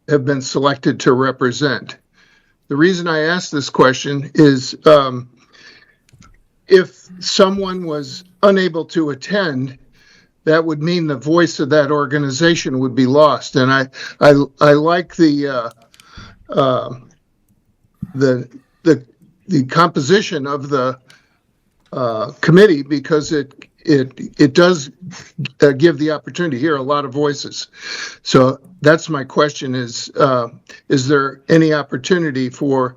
have been selected to represent? The reason I ask this question is if someone was unable to attend, that would mean the voice of that organization would be lost. And I like the composition of the committee, because it does give the opportunity to hear a lot of voices. So that's my question: is there any opportunity for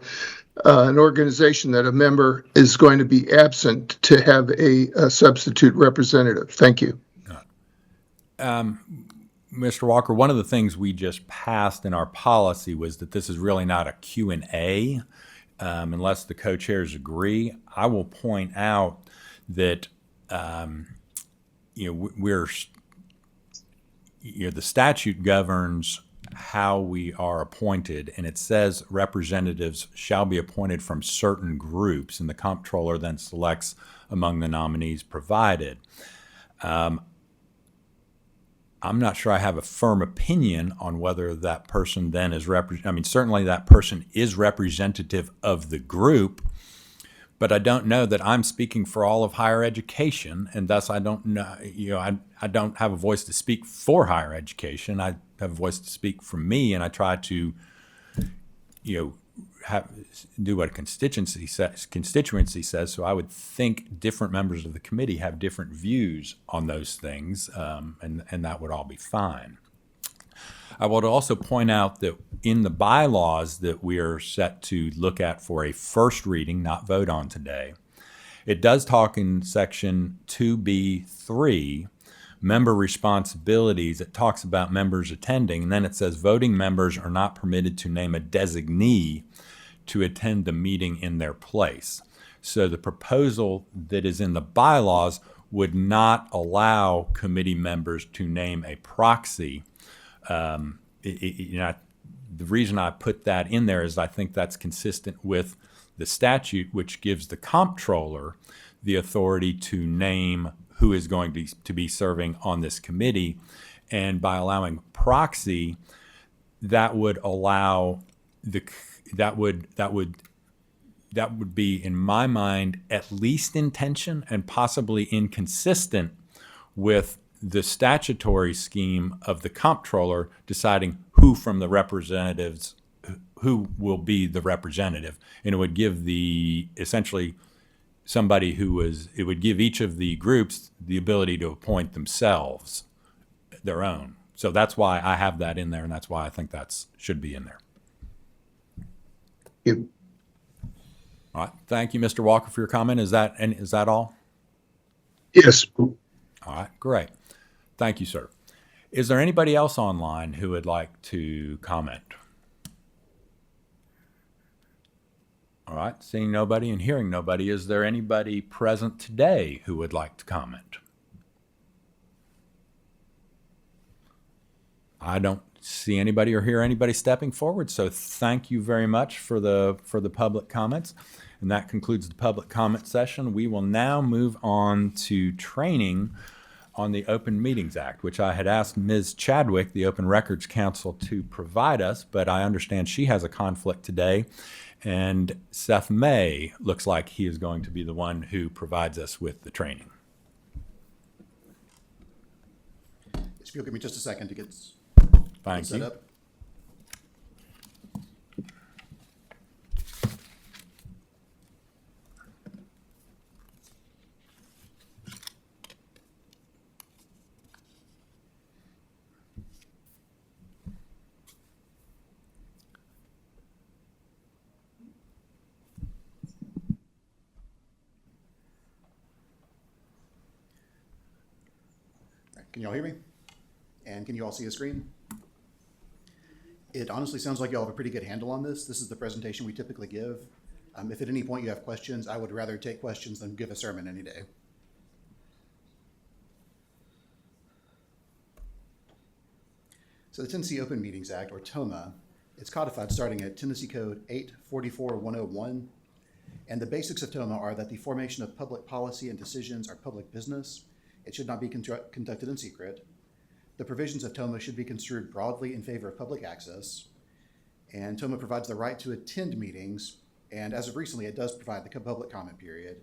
an organization that a member is going to be absent to have a substitute representative? Thank you. Mr. Walker, one of the things we just passed in our policy was that this is really not a Q&A unless the co-chairs agree. I will point out that the statute governs how we are appointed, and it says representatives shall be appointed from certain groups, and the comptroller then selects among the nominees provided. I'm not sure I have a firm opinion on whether that person then is certainly that person is representative of the group, but I don't know that I'm speaking for all of higher education, and thus I don't know, I don't have a voice to speak for higher education. I have a voice to speak for me, and I try to, do what a constituency says. So I would think different members of the committee have different views on those things, and that would all be fine. I would also point out that in the bylaws that we are set to look at for a first reading, not vote on today, it does talk in section 2B3, member responsibilities. It talks about members attending, and then it says voting members are not permitted to name a designee to attend the meeting in their place. So the proposal that is in the bylaws would not allow committee members to name a proxy. The reason I put that in there is I think that's consistent with the statute, which gives the comptroller the authority to name who is going to be serving on this committee. And by allowing proxy, that would allow that would be, in my mind, at least in tension and possibly inconsistent with the statutory scheme of the comptroller deciding who from the representatives, who will be the representative. And it would give essentially somebody it would give each of the groups the ability to appoint themselves their own. So that's why I have that in there, and that's why I think should be in there. You. All right. Thank you, Mr. Walker, for your comment. Is that all? Yes. All right. Great. Thank you, sir. Is there anybody else online who would like to comment? All right. Seeing nobody and hearing nobody, is there anybody present today who would like to comment? I don't see anybody or hear anybody stepping forward, so thank you very much for the public comments. And that concludes the public comment session. We will now move on to training on the Open Meetings Act, which I had asked Ms. Chadwick, the Open Records Counsel, to provide us, but I understand she has a conflict today. And Seth May looks like he is going to be the one who provides us with the training. If you'll give me just a second to get Thank set you. up. Can you all hear me? And can you all see the screen? It honestly sounds like you all have a pretty good handle on this. This is the presentation we typically give. If at any point you have questions, I would rather take questions than give a sermon any day. So the Tennessee Open Meetings Act, or TOMA, it's codified starting at Tennessee Code 844-101. And the basics of TOMA are that the formation of public policy and decisions are public business. It should not be conducted in secret. The provisions of TOMA should be construed broadly in favor of public access. And TOMA provides the right to attend meetings. And as of recently, it does provide the public comment period.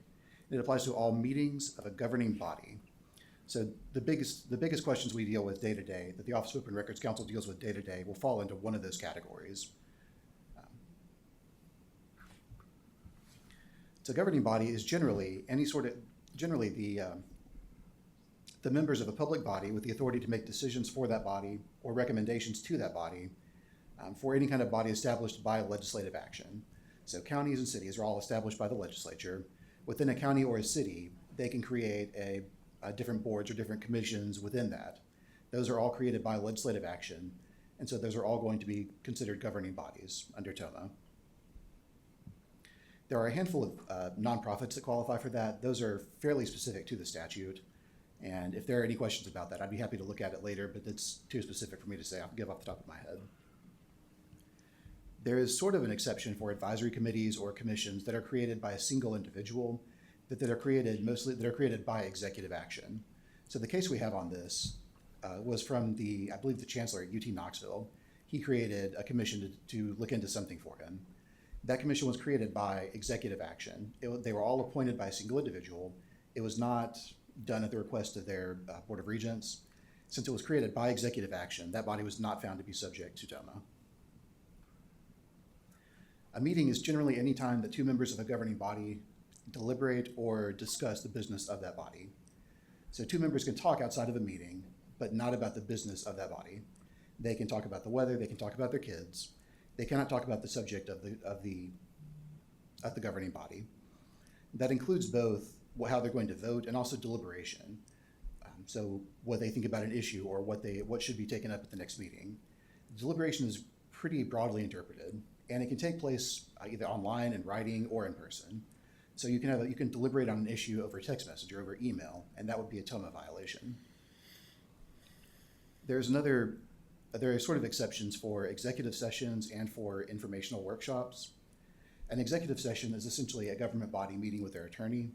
It applies to all meetings of a governing body. So the biggest questions we deal with day to day, that the Office of Open Records Counsel deals with day to day, will fall into one of those categories. So governing body is generally the members of a public body with the authority to make decisions for that body or recommendations to that body for any kind of body established by legislative action. So counties and cities are all established by the legislature. Within a county or a city, they can create different boards or different commissions within that. Those are all created by legislative action, and so those are all going to be considered governing bodies under TOMA. There are a handful of nonprofits that qualify for that. Those are fairly specific to the statute. And if there are any questions about that, I'd be happy to look at it later, but it's too specific for me to say. I'll give off the top of my head. There is sort of an exception for advisory committees or commissions that are created by a single individual, that are created by executive action. So the case we have on this was from I believe the chancellor at UT Knoxville. He created a commission to look into something for him. That commission was created by executive action. They were all appointed by a single individual. It was not done at the request of their Board of Regents. Since it was created by executive action, that body was not found to be subject to TOMA. A meeting is generally any time that two members of a governing body deliberate or discuss the business of that body. So two members can talk outside of a meeting, but not about the business of that body. They can talk about the weather, they can talk about their kids. They cannot talk about the subject of the governing body. That includes both how they're going to vote and also deliberation. So what they think about an issue or what should be taken up at the next meeting. Deliberation is pretty broadly interpreted, and it can take place either online, in writing, or in person. So you can deliberate on an issue over text message or over email, and that would be a TOMA violation. There are sort of exceptions for executive sessions and for informational workshops. An executive session is essentially a government body meeting with their attorney.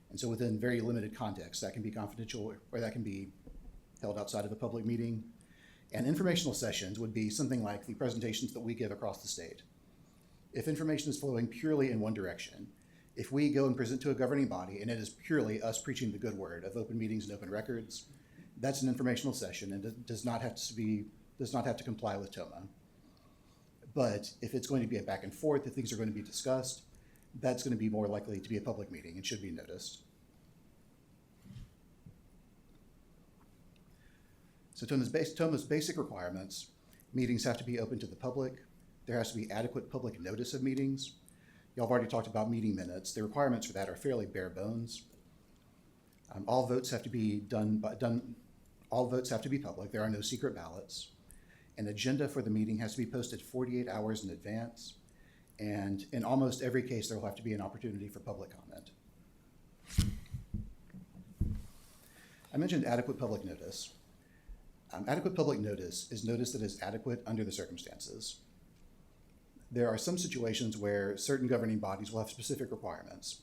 And so within very limited context, that can be confidential or that can be held outside of a public meeting. And informational sessions would be something like the presentations that we give across the state. If information is flowing purely in one direction, if we go and present to a governing body and it is purely us preaching the good word of open meetings and open records, that's an informational session and does not have to comply with TOMA. But if it's going to be a back and forth, if things are going to be discussed, that's going to be more likely to be a public meeting and should be noticed. So TOMA's basic requirements: meetings have to be open to the public. There has to be adequate public notice of meetings. Y'all have already talked about meeting minutes. The requirements for that are fairly bare bones. All votes have to be all votes have to be public. There are no secret ballots. An agenda for the meeting has to be posted 48 hours in advance. And in almost every case, there will have to be an opportunity for public comment. I mentioned adequate public notice. Adequate public notice is notice that is adequate under the circumstances. There are some situations where certain governing bodies will have specific requirements.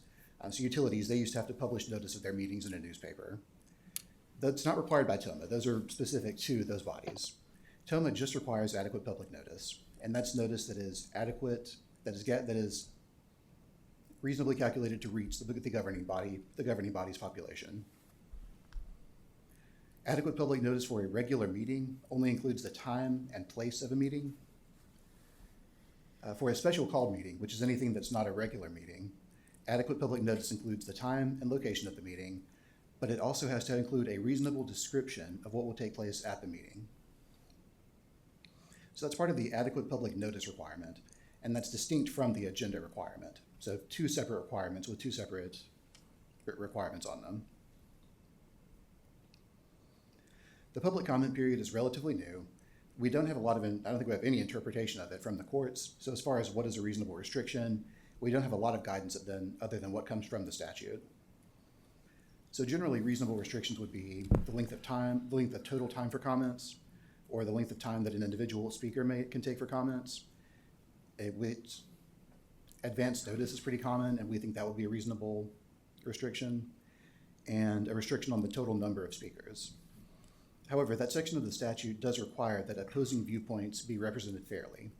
So utilities, they used to have to publish notice of their meetings in a newspaper. That's not required by TOMA. Those are specific to those bodies. TOMA just requires adequate public notice, and that's notice that is adequate, that is reasonably calculated to reach the governing body's population. Adequate public notice for a regular meeting only includes the time and place of a meeting. For a special called meeting, which is anything that's not a regular meeting, adequate public notice includes the time and location of the meeting, but it also has to include a reasonable description of what will take place at the meeting. So that's part of the adequate public notice requirement, and that's distinct from the agenda requirement. So two separate requirements with two separate requirements on them. The public comment period is relatively new. We don't have I don't think we have any interpretation of it from the courts. So as far as what is a reasonable restriction, we don't have a lot of guidance other than what comes from the statute. So generally, reasonable restrictions would be the length of total time for comments, or the length of time that an individual speaker can take for comments. Which advance notice is pretty common, and we think that would be a reasonable restriction, and a restriction on the total number of speakers. However, that section of the statute does require that opposing viewpoints be represented fairly.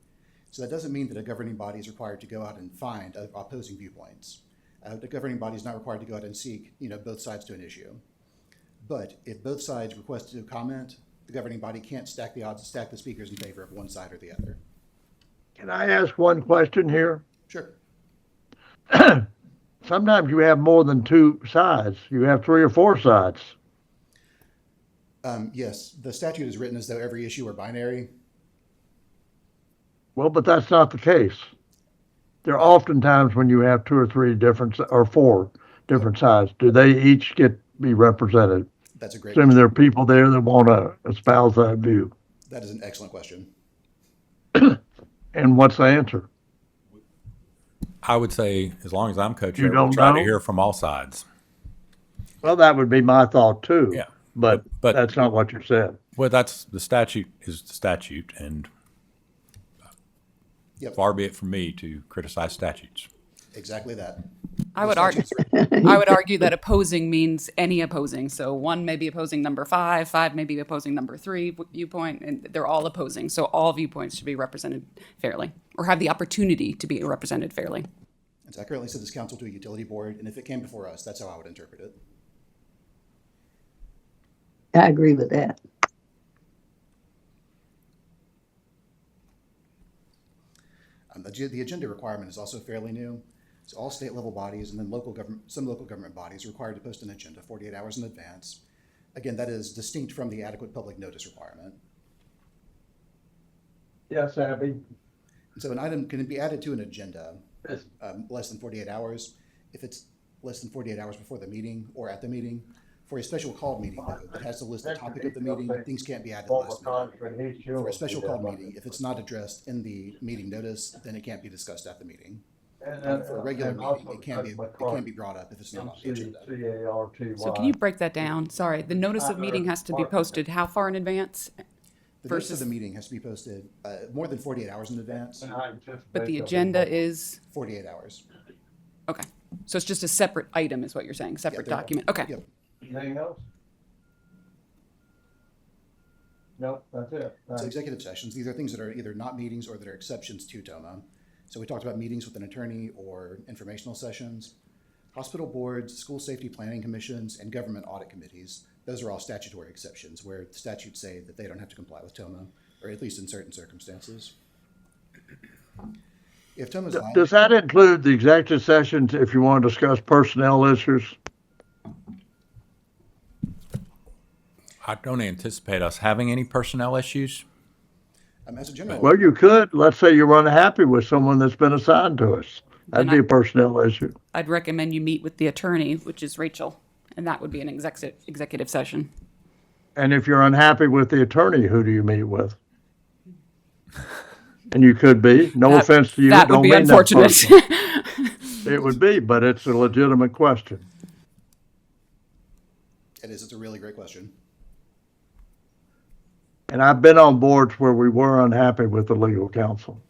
So that doesn't mean that a governing body is required to go out and find opposing viewpoints. The governing body is not required to go out and seek, both sides to an issue. But if both sides request to comment, the governing body can't stack the odds, stack the speakers in favor of one side or the other. Can I ask one question here? Sure. Sometimes you have more than two sides. You have 3 or 4 sides. Yes, the statute is written as though every issue were binary. Well, but that's not the case. There are often times when you have 2 or 3 different or 4 different sides. Do they each be represented? That's a great Assuming question. there are people there that want to espouse that view. That is an excellent question. And what's the answer? I would say, as long as I'm co-chair, You don't we'll try to know? hear from all sides. Well, that would be my thought too. Yeah. But But- that's not what you said. Well, that's the statute is the statute, and Yep. far be it from me to criticize statutes. Exactly that. I would argue, I would argue that opposing means any opposing. So one may be opposing number five may be opposing number three viewpoint, and they're all opposing. So all viewpoints should be represented fairly, or have the opportunity to be represented fairly. And so I currently send this council to a utility board, and if it came before us, that's how I would interpret it. I agree with that. The agenda requirement is also fairly new. So all state level bodies and then some local government bodies are required to post an agenda 48 hours in advance. Again, that is distinct from the adequate public notice requirement. Yes, Abby. And so an item can be added to an agenda less than 48 hours if it's less than 48 hours before the meeting or at the meeting. For a special called meeting, though, that has to list the topic of the meeting, things can't be added last minute. For a special called meeting, if it's not addressed in the meeting notice, then it can't be discussed at the meeting. For a regular meeting, it can be brought up if it's not on the agenda. So can you break that down? Sorry, the notice of meeting has to be posted how far in advance? The notice of the meeting has to be posted more than 48 hours in advance, But the agenda is, 48 hours. okay. So it's just a separate item is what you're saying, separate they're- document. Okay. Yep. Anything else? Nope, that's it. So executive sessions, these are things that are either not meetings or that are exceptions to TOMA. So we talked about meetings with an attorney or informational sessions. Hospital boards, school safety planning commissions, and government audit committees. Those are all statutory exceptions where statutes say that they don't have to comply with TOMA, or at least in certain circumstances. If TOMA's Does that include the executive sessions if you want to discuss personnel issues? I don't anticipate us having any personnel issues. as a general, Well, you could. Let's say you're unhappy with someone that's been assigned to us. That'd be a personnel issue. I'd recommend you meet with the attorney, which is Rachel, and that would be an executive session. And if you're unhappy with the attorney, who do you meet with? And you could be. No offense to you. That would be Don't mean that unfortunate. personally. It would be, but it's a legitimate question. it's a really great question. And I've been on boards where we were unhappy with the legal counsel.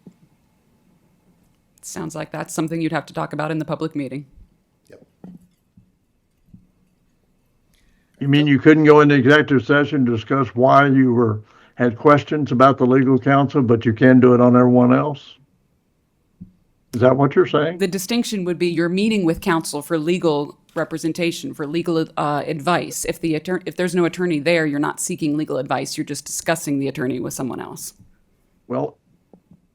Sounds like that's something you'd have to talk about in the public meeting. Yep. You mean you couldn't go into executive session to discuss why you had questions about the legal counsel, but you can do it on everyone else? Is that what you're saying? The distinction would be you're meeting with counsel for legal representation, for legal advice. If there's no attorney there, you're not seeking legal advice. You're just discussing the attorney with someone else. Well,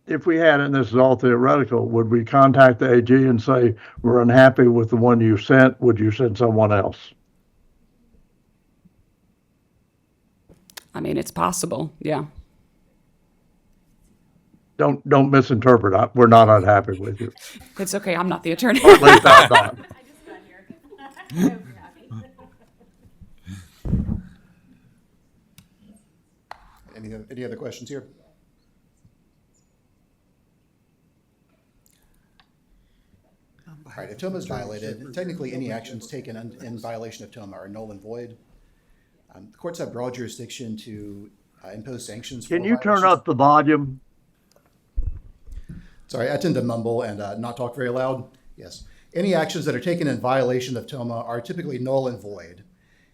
if we had, and this is all theoretical, would we contact the AG and say, we're unhappy with the one you sent, would you send someone else? I mean, it's possible, yeah. Don't misinterpret. We're not unhappy with you. It's okay, I'm not the attorney. Or at least I'm not. Any other questions here? All right, if TOMA is violated, technically any actions taken in violation of TOMA are null and void. The courts have broad jurisdiction to impose sanctions. Can for you turn violations. up the volume? Sorry, I tend to mumble and not talk very loud. Yes. Any actions that are taken in violation of TOMA are typically null and void.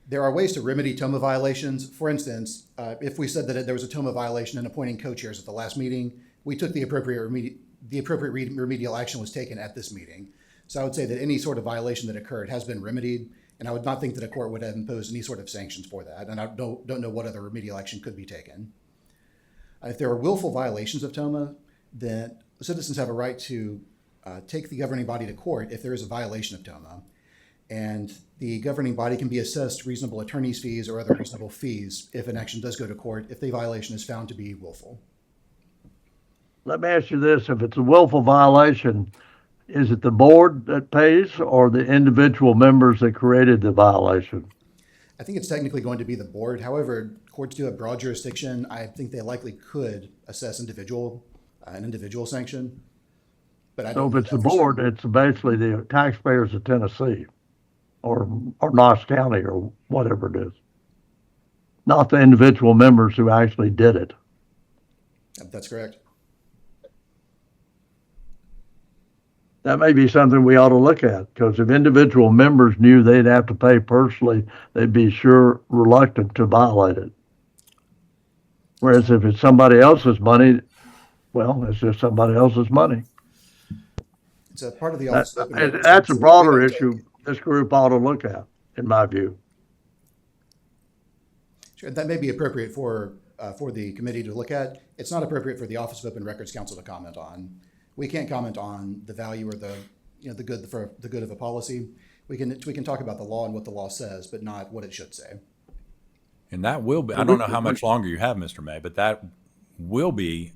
There are ways to remedy TOMA violations. For instance, if we said that there was a TOMA violation in appointing co-chairs at the last meeting, we took the appropriate remedial action was taken at this meeting. So I would say that any sort of violation that occurred has been remedied, and I would not think that a court would have imposed any sort of sanctions for that, and I don't know what other remedial action could be taken. If there are willful violations of TOMA, then citizens have a right to take the governing body to court if there is a violation of TOMA, and the governing body can be assessed reasonable attorney's fees or other reasonable fees if an action does go to court if the violation is found to be willful. Let me ask you this. If it's a willful violation, is it the board that pays or the individual members that created the violation? I think it's technically going to be the board. However, courts do have broad jurisdiction. I think they likely could assess an individual sanction. But I So don't if it's know the that for board, certain. it's basically the taxpayers of Tennessee or Knox County or whatever it is. Not the individual members who actually did it. That's correct. that may be something we ought to look at, because if individual members knew they'd have to pay personally, they'd be sure reluctant to violate it. Whereas if it's somebody else's money, well, it's just somebody else's money. It's a part of the Office of Open Records That's a Council. broader We don't issue take- this group ought to look at, in my view. Sure, that may be appropriate for the committee to look at. It's not appropriate for the Office of Open Records Council to comment on. We can't comment on the value or the good of a policy. We can talk about the law and what the law says, but not what it should say. And that will be, I don't know how much longer you have, Mr. May, but that will be,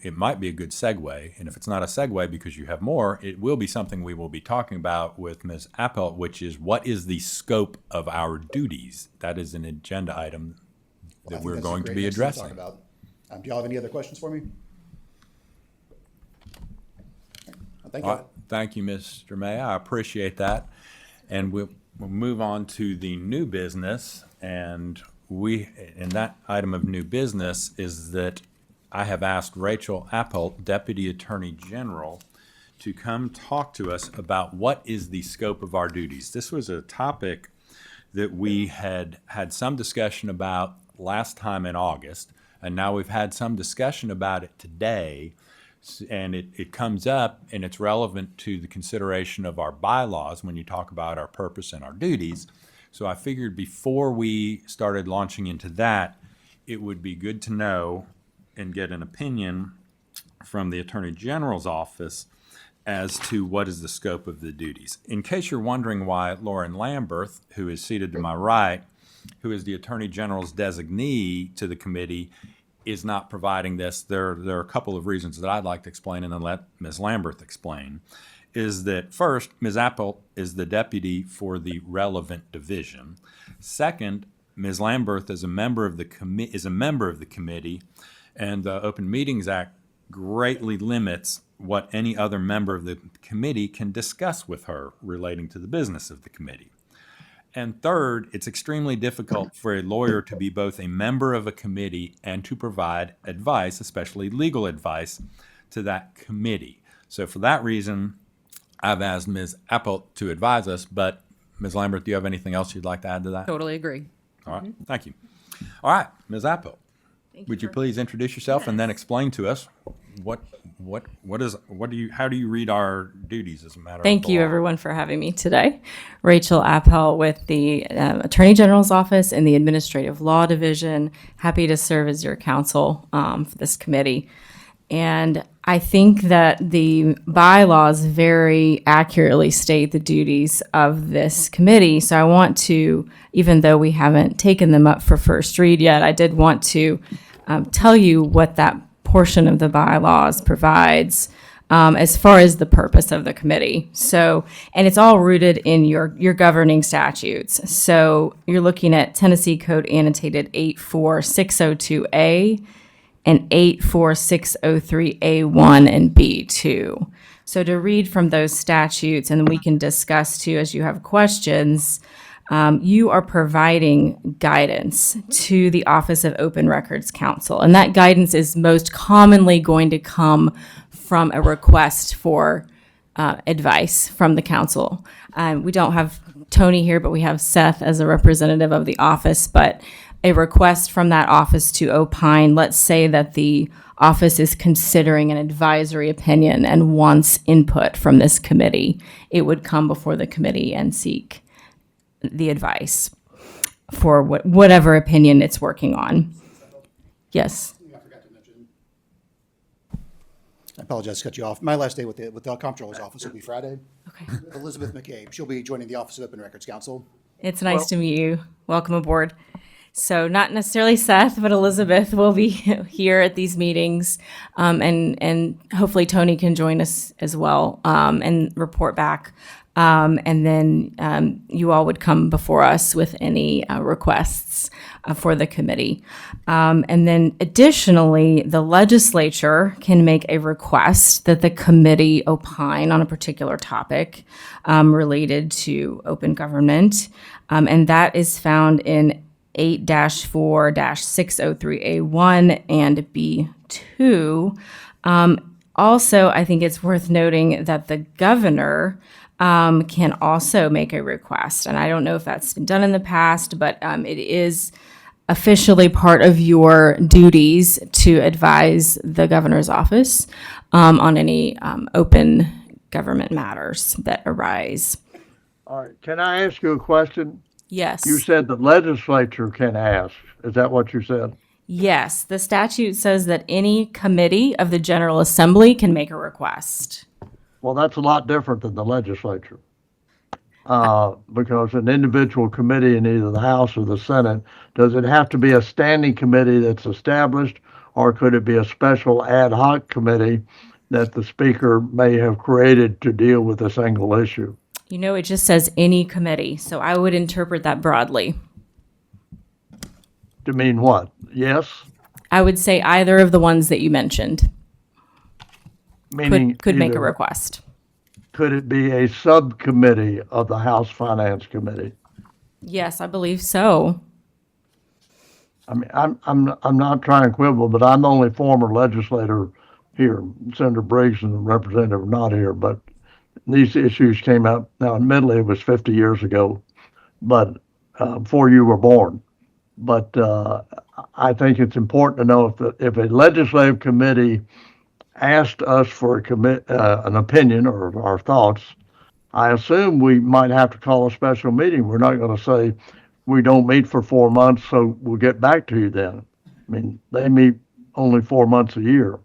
it might be a good segue. And if it's not a segue because you have more, it will be something we will be talking about with Ms. Appelt, which is what is the scope of our duties? That is an agenda item I that think we're that's a going to great be next thing talk addressing. about. Do y'all have any other questions for me? Thank you. Thank you, Mr. May. I appreciate that. And we'll move on to the new business. And that item of new business is that I have asked Rachel Appelt, Deputy Attorney General, to come talk to us about what is the scope of our duties. This was a topic that we had some discussion about last time in August, and now we've had some discussion about it today. And it comes up and it's relevant to the consideration of our bylaws when you talk about our purpose and our duties. So I figured before we started launching into that, it would be good to know and get an opinion from the Attorney General's office as to what is the scope of the duties. In case you're wondering why Lauren Lamberth, who is seated to my right, who is the Attorney General's designee to the committee, is not providing this, there are a couple of reasons that I'd like to explain and then let Ms. Lamberth explain. Is that first, Ms. Appelt is the deputy for the relevant division. Second, Ms. Lamberth is a member of the committee, and the Open Meetings Act greatly limits what any other member of the committee can discuss with her relating to the business of the committee. And third, it's extremely difficult for a lawyer to be both a member of a committee and to provide advice, especially legal advice, to that committee. So for that reason, I've asked Ms. Appelt to advise us, but Ms. Lambert, do you have anything else you'd like to add to that? Totally agree. All right, thank you. All right, Ms. Appelt, would you please introduce yourself and then explain to us how do you read our duties as a matter of Thank you, law? everyone, for having me today. Rachel Appel with the Attorney General's Office in the Administrative Law Division. Happy to serve as your counsel for this committee. And I think that the bylaws very accurately state the duties of this committee. So I want to, even though we haven't taken them up for first read yet, I did want to tell you what that portion of the bylaws provides as far as the purpose of the committee. So, and it's all rooted in your governing statutes. So you're looking at Tennessee Code Annotated 84602A and 84603A1 and B2. So to read from those statutes, and then we can discuss too as you have questions, you are providing guidance to the Office of Open Records Counsel. And that guidance is most commonly going to come from a request for advice from the council. We don't have Tony here, but we have Seth as a representative of the office. But a request from that office to opine, let's say that the office is considering an advisory opinion and wants input from this committee, it would come before the committee and seek the advice for whatever opinion it's working on. Yes. I forgot to mention. I apologize to cut you off. My last day with the comptroller's office will be Friday. Okay. Elizabeth McCabe, she'll be joining the Office of Open Records Council. It's nice to meet you. Welcome aboard. So not necessarily Seth, but Elizabeth will be here at these meetings. And hopefully Tony can join us as well and report back. And then you all would come before us with any requests for the committee. And then additionally, the legislature can make a request that the committee opine on a particular topic related to open government. And that is found in 8-4-603A1 and B2. Also, I think it's worth noting that the governor can also make a request. And I don't know if that's been done in the past, but it is officially part of your duties to advise the governor's office on any open government matters that arise. All right, can I ask you a question? Yes. You said the legislature can ask. Is that what you said? Yes, the statute says that any committee of the General Assembly can make a request. Well, that's a lot different than the legislature. Because an individual committee in either the House or the Senate, does it have to be a standing committee that's established, or could it be a special ad hoc committee that the speaker may have created to deal with a single issue? You know, it just says any committee, so I would interpret that broadly. To mean what? Yes? I would say either of the ones that you mentioned Meaning could make a either- request. Could it be a subcommittee of the House Finance Committee? Yes, I believe so. I mean, I'm not trying to quibble, but I'm the only former legislator here. Senator Briggs and the representative are not here, but these issues came up. Now, admittedly, it was 50 years ago, but before you were born. But I think it's important to know if a legislative committee asked us for an opinion or our thoughts, I assume we might have to call a special meeting. We're not going to say we don't meet for 4 months, so we'll get back to you then. I mean, they meet only 4 months a year.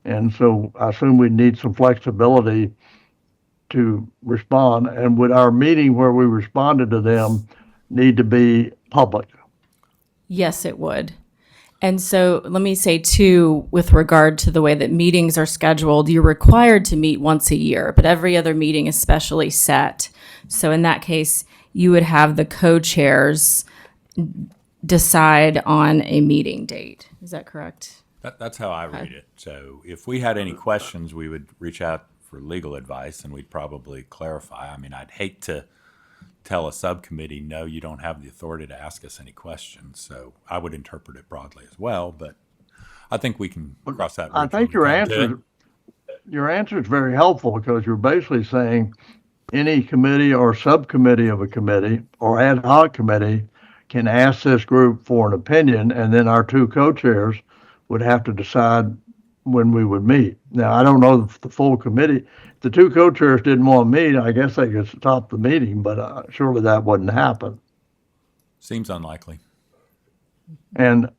And so I assume we need some flexibility to respond. And would our meeting where we responded to them need to be public? Yes, it would. And so let me say too, with regard to the way that meetings are scheduled, you're required to meet once a year, but every other meeting is specially set. So in that case, you would have the co-chairs decide on a meeting date. Is that correct? That's how I read it. So if we had any questions, we would reach out for legal advice and we'd probably clarify. I mean, I'd hate to tell a subcommittee, no, you don't have the authority to ask us any questions. So I would interpret it broadly as well, but I think we can cross that bridge. I think when we come to it. your answer is very helpful because you're basically saying any committee or subcommittee of a committee or ad hoc committee can ask this group for an opinion, and then our two co-chairs would have to decide when we would meet. Now, I don't know if the full committee, if the two co-chairs didn't want to meet, I guess they could stop the meeting, but surely that wouldn't happen. Seems unlikely. And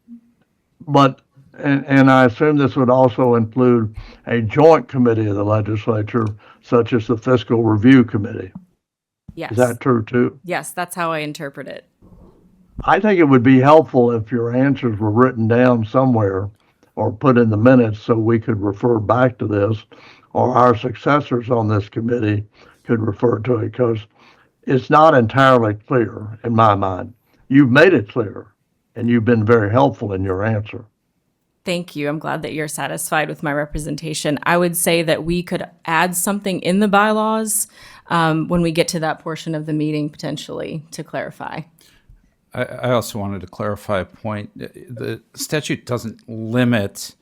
I assume this would also include a joint committee of the legislature, such as the Fiscal Review Committee. Yes. Is that true too? Yes, that's how I interpret it. I think it would be helpful if your answers were written down somewhere or put in the minutes so we could refer back to this, or our successors on this committee could refer to it, because it's not entirely clear in my mind. You've made it clear, and you've been very helpful in your answer. Thank you. I'm glad that you're satisfied with my representation. I would say that we could add something in the bylaws when we get to that portion of the meeting, potentially, to clarify. I also wanted to clarify a point. The statute doesn't limit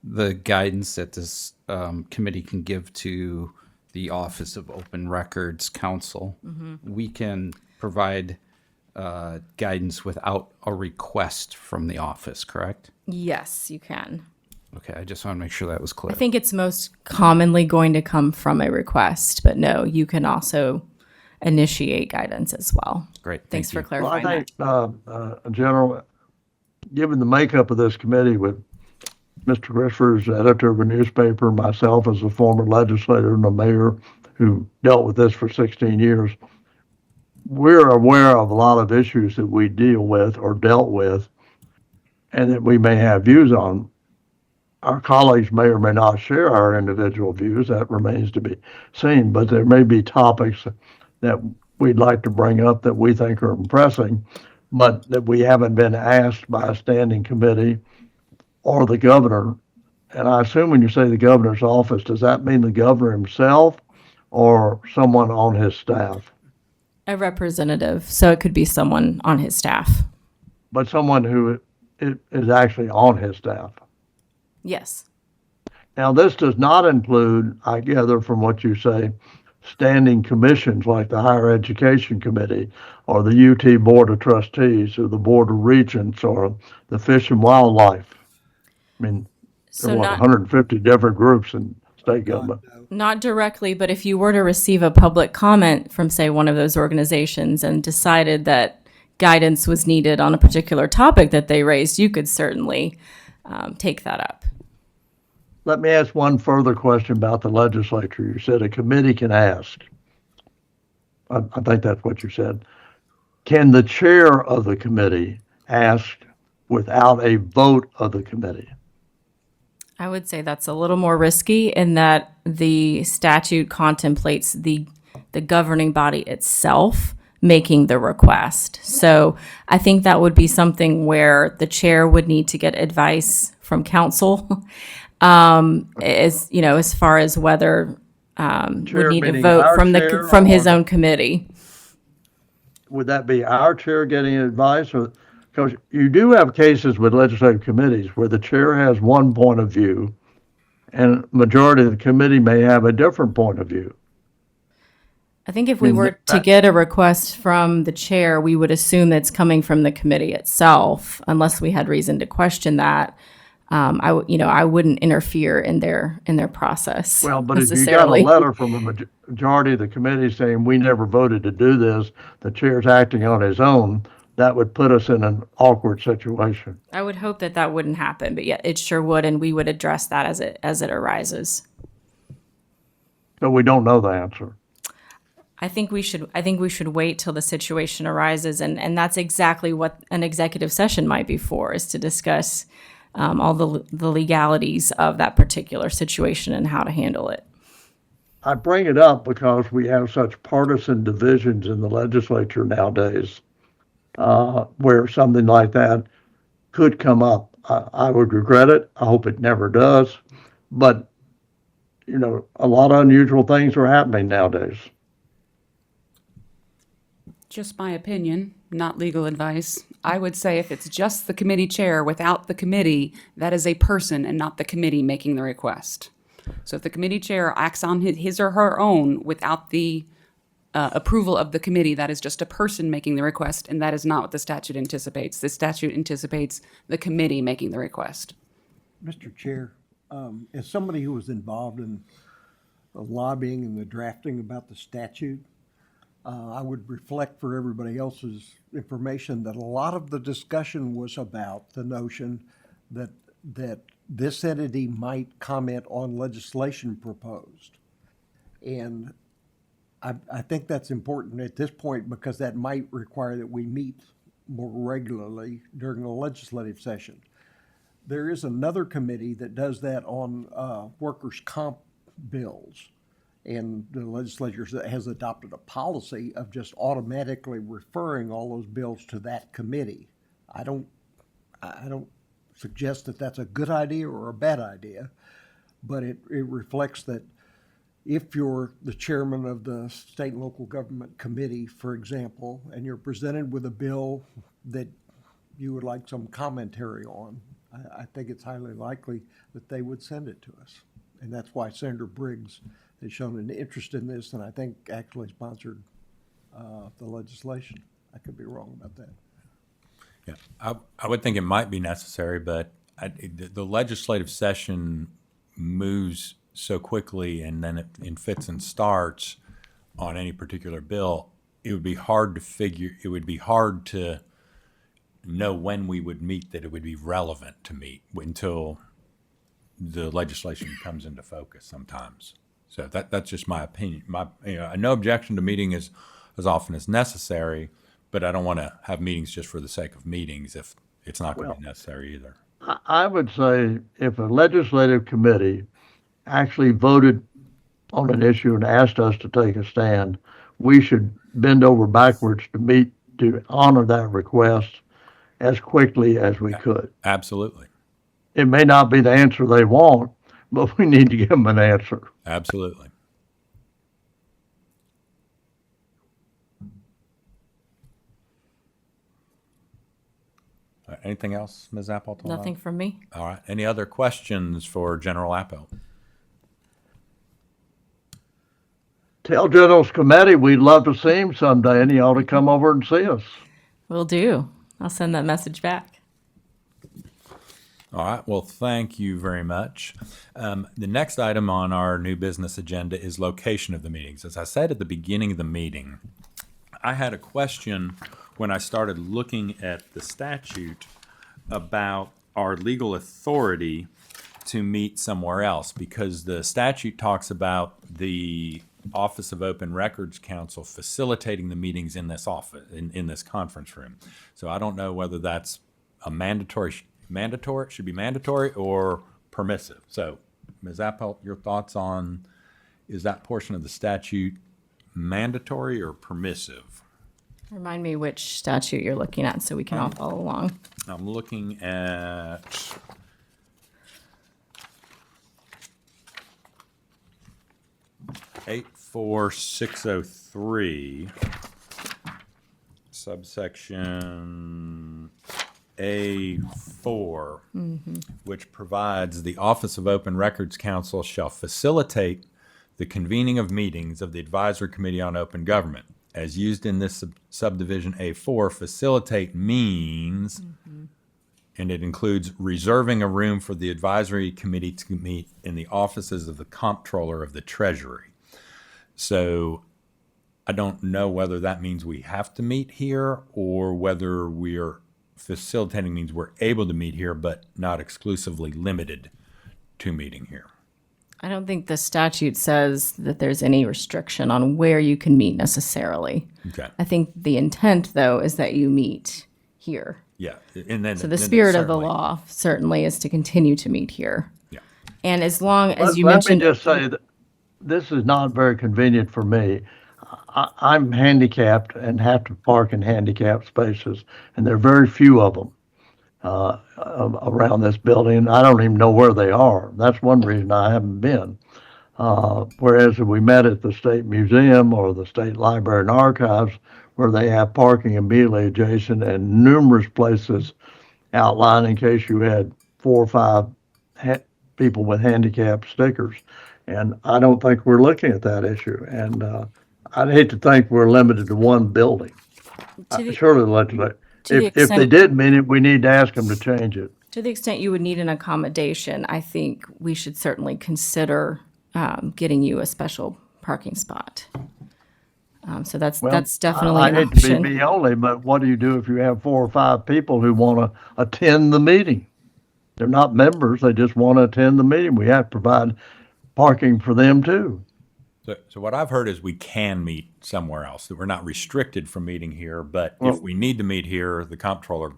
the guidance that this committee can give to the Office of Open Records Counsel. We can provide guidance without a request from the office, correct? Yes, you can. Okay, I just want to make sure that was clear. I think it's most commonly going to come from a request, but no, you can also initiate guidance as well. Great. Thanks for Well, I clarifying think, General, given the makeup of this committee with Mr. Christopher as editor of a newspaper, myself as a former legislator and a mayor who dealt with this for 16 years, we're aware of a lot of issues that we deal with or dealt with and that we may have views on. Our colleagues may or may not share our individual views. That remains to be seen, but there may be topics that we'd like to bring up that we think are pressing, but that we haven't been asked by a standing committee or the governor. And I assume when you say the governor's office, does that mean the governor himself or someone on his staff? a representative, so it could be someone on his staff. But someone who is actually on his staff. Yes. Now, this does not include, I gather from what you say, standing commissions like the Higher Education Committee or the UT Board of Trustees or the Board of Regents or the Fish and Wildlife. I mean, So there are what, not 150 different groups in state government. not directly, but if you were to receive a public comment from, say, one of those organizations and decided that guidance was needed on a particular topic that they raised, you could certainly take that up. Let me ask one further question about the legislature. You said a committee can ask. I think that's what you said. Can the chair of the committee ask without a vote of the committee? I would say that's a little more risky in that the statute contemplates the governing body itself making the request. So I think that would be something where the chair would need to get advice from counsel, as far as whether would Chair need a meaning vote our from chair from his or own committee. Would that be our chair getting advice? Or because you do have cases with legislative committees where the chair has one point of view and majority of the committee may have a different point of view. I think if we were to get a request from the chair, we would assume that's coming from the committee itself, unless we had reason to question that. I wouldn't interfere in their process. Well, but if you got a necessarily. letter from the majority of the committee saying we never voted to do this, the chair's acting on his own, that would put us in an awkward situation. I would hope that that wouldn't happen, but yeah, it sure would, and we would address that as it arises. So we don't know the answer. I think we should wait till the situation arises, and that's exactly what an executive session might be for, is to discuss all the legalities of that particular situation and how to handle it. I bring it up because we have such partisan divisions in the legislature nowadays, where something like that could come up. I would regret it. I hope it never does. But, a lot of unusual things are happening nowadays. Just my opinion, not legal advice. I would say if it's just the committee chair without the committee, that is a person and not the committee making the request. So if the committee chair acts on his or her own without the approval of the committee, that is just a person making the request, and that is not what the statute anticipates. The statute anticipates the committee making the request. Mr. Chair, as somebody who was involved in the lobbying and the drafting about the statute, I would reflect for everybody else's information that a lot of the discussion was about the notion that this entity might comment on legislation proposed. And I think that's important at this point because that might require that we meet more regularly during a legislative session. There is another committee that does that on workers' comp bills. And the legislature has adopted a policy of just automatically referring all those bills to that committee. I don't suggest that that's a good idea or a bad idea, but it reflects that if you're the chairman of the state and local government committee, for example, and you're presented with a bill that you would like some commentary on, I think it's highly likely that they would send it to us. And that's why Senator Briggs has shown an interest in this, and I think actually sponsored the legislation. I could be wrong about that. Yeah, I would think it might be necessary, but the legislative session moves so quickly, and then in fits and starts on any particular bill. It would be hard to figure. It would be hard to know when we would meet that it would be relevant to meet until the legislation comes into focus sometimes. So that's just my opinion. No objection to meeting as often as necessary, but I don't want to have meetings just for the sake of meetings if it's not going to be necessary either. I would say if a legislative committee actually voted on an issue and asked us to take a stand, we should bend over backwards to honor that request as quickly as we could. Absolutely. It may not be the answer they want, but we need to give them an answer. Absolutely. Anything else, Ms. Appleton? Nothing from me. All right. Any other questions for General Appo? Tell General's Committee we'd love to see him someday, and he ought to come over and see us. Will do. I'll send that message back. All right. Well, thank you very much. The next item on our new business agenda is location of the meetings. As I said at the beginning of the meeting, I had a question when I started looking at the statute about our legal authority to meet somewhere else, because the statute talks about the Office of Open Records Council facilitating the meetings in this office, in this conference room. So I don't know whether that's a mandatory, should be mandatory or permissive. So, Ms. Appelt, your thoughts on, is that portion of the statute mandatory or permissive? Remind me which statute you're looking at so we can all follow along. I'm looking at 84603, subsection A4, which provides the Office of Open Records Council shall facilitate the convening of meetings of the Advisory Committee on Open Government. As used in this subdivision A4, facilitate means, and it includes reserving a room for the advisory committee to meet in the offices of the comptroller of the Treasury. So I don't know whether that means we have to meet here or whether we're facilitating means we're able to meet here, but not exclusively limited to meeting here. I don't think the statute says that there's any restriction on where you can meet necessarily. Okay. I think the intent, though, is that you meet here. Yeah. And then, So the spirit of the law certainly is to continue to meet here. Yeah. And as long as you Let mentioned, me just say that this is not very convenient for me. I'm handicapped and have to park in handicapped spaces, and there are very few of them around this building. I don't even know where they are. That's one reason I haven't been. Whereas if we met at the State Museum or the State Library and Archives, where they have parking immediately adjacent and numerous places outlined in case you had 4 or 5 people with handicap stickers. And I don't think we're looking at that issue. And I'd hate to think we're limited to one building. Surely the legislature, if they did mean it, we need to ask them to change it. to the extent you would need an accommodation, I think we should certainly consider getting you a special parking spot. So that's definitely I an hate option. to be me only, but what do you do if you have 4 or 5 people who want to attend the meeting? They're not members, they just want to attend the meeting. We have to provide parking for them too. So what I've heard is we can meet somewhere else, that we're not restricted from meeting here, but if we need to meet here, the comptroller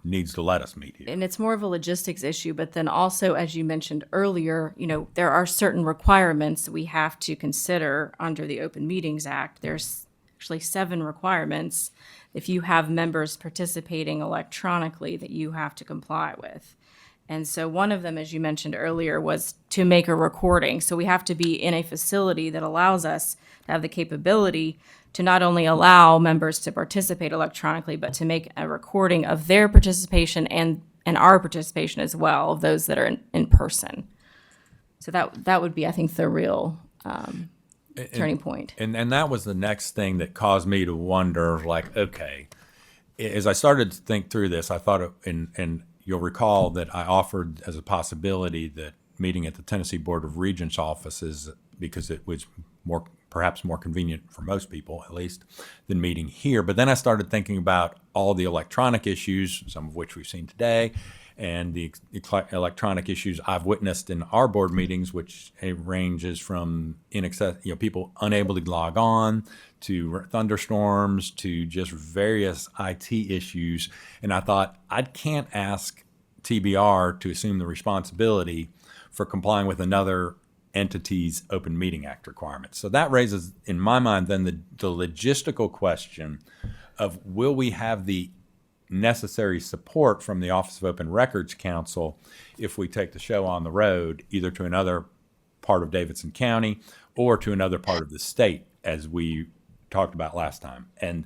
needs to let us meet here. And it's more of a logistics issue, but then also, as you mentioned earlier, there are certain requirements that we have to consider under the Open Meetings Act. There's actually 7 requirements if you have members participating electronically that you have to comply with. And so one of them, as you mentioned earlier, was to make a recording. So we have to be in a facility that allows us to have the capability to not only allow members to participate electronically, but to make a recording of their participation and our participation as well, of those that are in person. So that would be, I think, the real turning point. And that was the next thing that caused me to wonder, like, okay, as I started to think through this, I thought, and you'll recall that I offered as a possibility that meeting at the Tennessee Board of Regents offices, because it was perhaps more convenient for most people, at least, than meeting here. But then I started thinking about all the electronic issues, some of which we've seen today, and the electronic issues I've witnessed in our board meetings, which ranges from people unable to log on, to thunderstorms, to just various IT issues. And I thought, I can't ask TBR to assume the responsibility for complying with another entity's Open Meeting Act requirements. So that raises, in my mind, then the logistical question of, will we have the necessary support from the Office of Open Records Council if we take the show on the road, either to another part of Davidson County or to another part of the state, as we talked about last time. And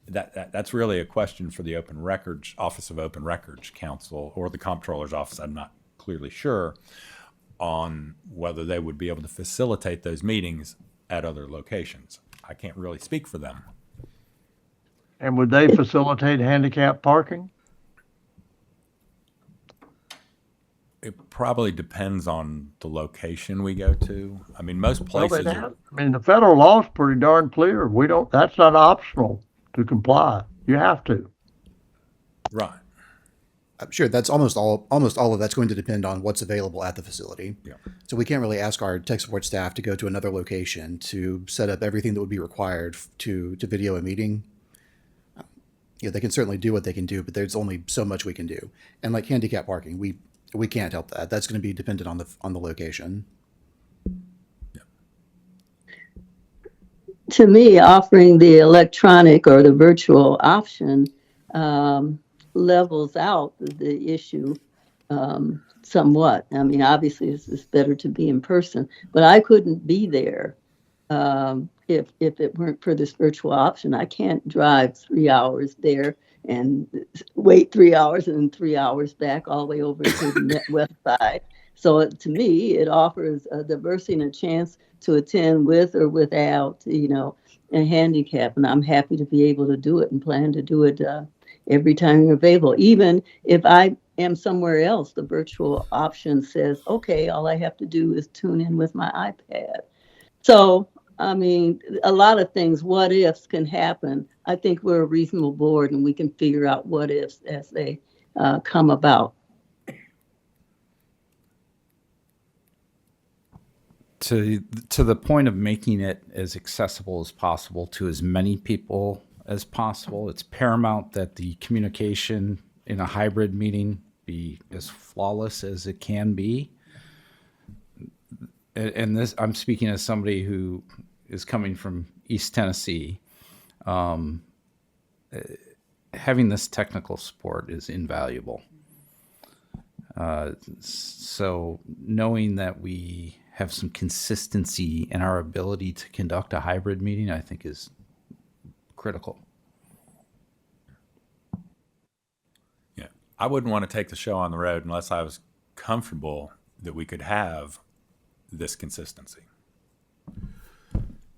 that's really a question for the Office of Open Records Council or the Comptroller's Office. I'm not clearly sure on whether they would be able to facilitate those meetings at other locations. I can't really speak for them. And would they facilitate handicap parking? It probably depends on the location we go to. I mean, most Well, places they are, have. I mean, the federal law is pretty darn clear. That's not optional to comply. You have to. right. Sure, that's almost all of that's going to depend on what's available at the facility. Yeah. So we can't really ask our tech support staff to go to another location to set up everything that would be required to video a meeting. They can certainly do what they can do, but there's only so much we can do. And like handicap parking, we can't help that. That's going to be dependent on the location. To me, offering the electronic or the virtual option levels out the issue somewhat. I mean, obviously, it's better to be in person, but I couldn't be there if it weren't for this virtual option. I can't drive 3 hours there and wait 3 hours and then 3 hours back all the way over to the west side. So to me, it offers a diversity and a chance to attend with or without, a handicap. And I'm happy to be able to do it and plan to do it every time you're available. Even if I am somewhere else, the virtual option says, okay, all I have to do is tune in with my iPad. So, I mean, a lot of things, what ifs can happen. I think we're a reasonable board and we can figure out what ifs as they come about. To the point of making it as accessible as possible to as many people as possible, it's paramount that the communication in a hybrid meeting be as flawless as it can be. And this, I'm speaking as somebody who is coming from East Tennessee. Having this technical support is invaluable. So knowing that we have some consistency in our ability to conduct a hybrid meeting, I think is critical. Yeah. I wouldn't want to take the show on the road unless I was comfortable that we could have this consistency.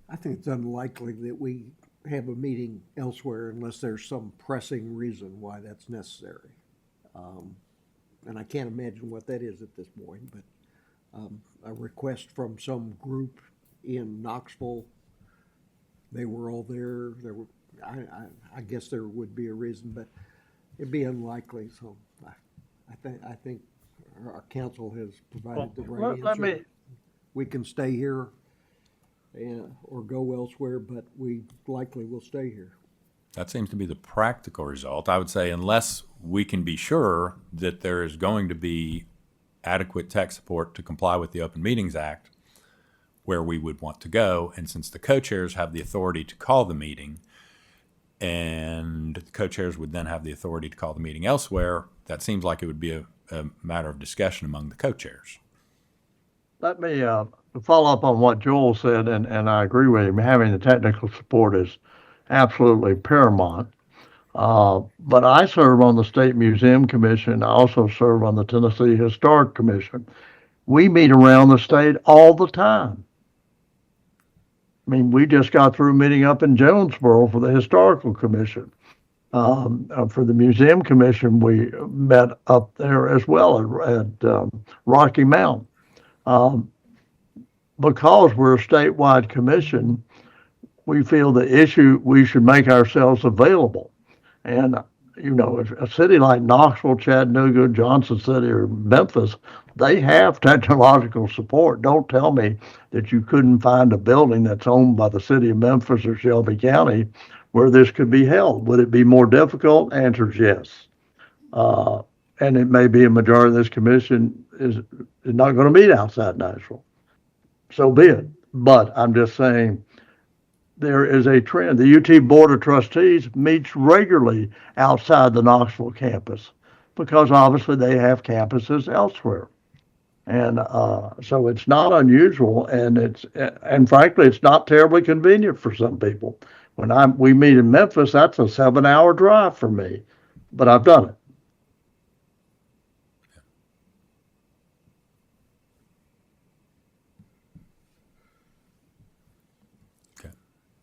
I think it's unlikely that we have a meeting elsewhere unless there's some pressing reason why that's necessary. And I can't imagine what that is at this point, but a request from some group in Knoxville, they were all there. I guess there would be a reason, but it'd be unlikely. So I think our council has provided the right answer. We can stay here or go elsewhere, but we likely will stay here. That seems to be the practical result. I would say unless we can be sure that there is going to be adequate tech support to comply with the Open Meetings Act, where we would want to go. And since the co-chairs have the authority to call the meeting, and the co-chairs would then have the authority to call the meeting elsewhere, that seems like it would be a matter of discussion among the co-chairs. Let me follow up on what Joel said, and I agree with him. Having the technical support is absolutely paramount. But I serve on the State Museum Commission. I also serve on the Tennessee Historic Commission. We meet around the state all the time. I mean, we just got through meeting up in Jonesboro for the Historical Commission. For the Museum Commission, we met up there as well at Rocky Mount. Because we're a statewide commission, we feel we should make ourselves available. And, if a city like Knoxville, Chattanooga, Johnson City, or Memphis, they have technological support. Don't tell me that you couldn't find a building that's owned by the city of Memphis or Shelby County where this could be held. Would it be more difficult? Answer is yes. And it may be a majority of this commission is not going to meet outside Nashville. So be it. But I'm just saying, there is a trend. The UT Board of Trustees meets regularly outside the Knoxville campus because obviously they have campuses elsewhere. And so it's not unusual, and frankly, it's not terribly convenient for some people. When we meet in Memphis, that's a 7-hour drive for me, but I've done it.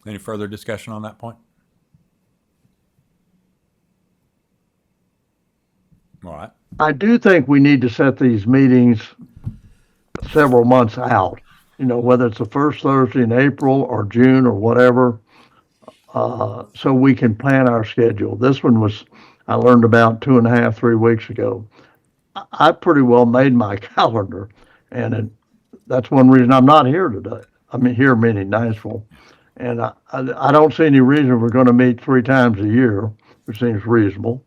Any further discussion on that point? All right. I do think we need to set these meetings several months out. You know, whether it's the first Thursday in April or June or whatever, so we can plan our schedule. This one was, I learned about 2.5, 3 weeks ago. I pretty well made my calendar, and that's one reason I'm not here today. I mean, here meaning Nashville. And I don't see any reason we're going to meet 3 times a year, which seems reasonable.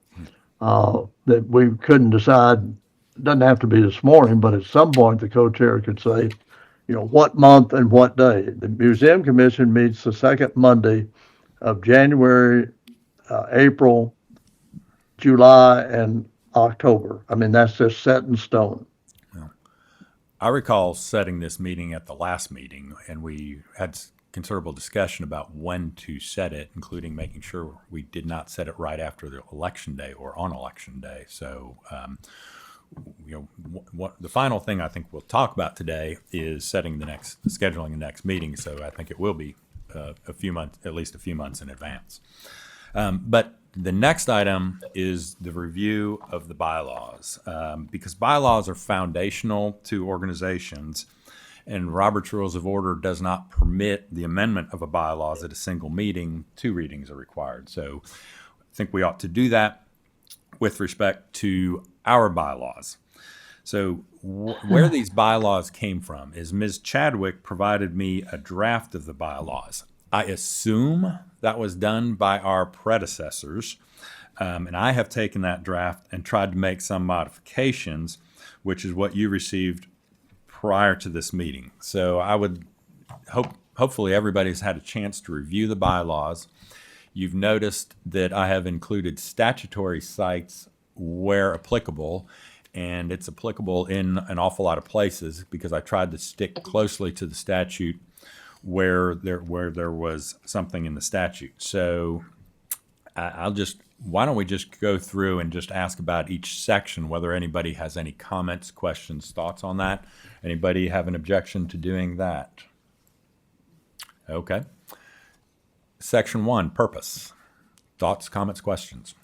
That we couldn't decide, doesn't have to be this morning, but at some point the co-chair could say, you know, what month and what day. The Museum Commission meets the second Monday of January, April, July, and October. I mean, that's just set in stone. I recall setting this meeting at the last meeting, and we had considerable discussion about when to set it, including making sure we did not set it right after the election day or on election day. So, you know, what the final thing I think we'll talk about today is scheduling the next meeting. So I think it will be a few months, at least a few months in advance. But the next item is the review of the bylaws, because bylaws are foundational to organizations, and Robert's Rules of Order does not permit the amendment of a bylaws at a single meeting. 2 readings are required. So I think we ought to do that with respect to our bylaws. So where these bylaws came from is Ms. Chadwick provided me a draft of the bylaws. I assume that was done by our predecessors, and I have taken that draft and tried to make some modifications, which is what you received prior to this meeting. So I would hopefully everybody's had a chance to review the bylaws. You've noticed that I have included statutory sites where applicable, and it's applicable in an awful lot of places because I tried to stick closely to the statute where there was something in the statute. So why don't we just go through and just ask about each section, whether anybody has any comments, questions, thoughts on that? Anybody have an objection to doing that? Okay. Section 1, purpose. Thoughts, comments, questions?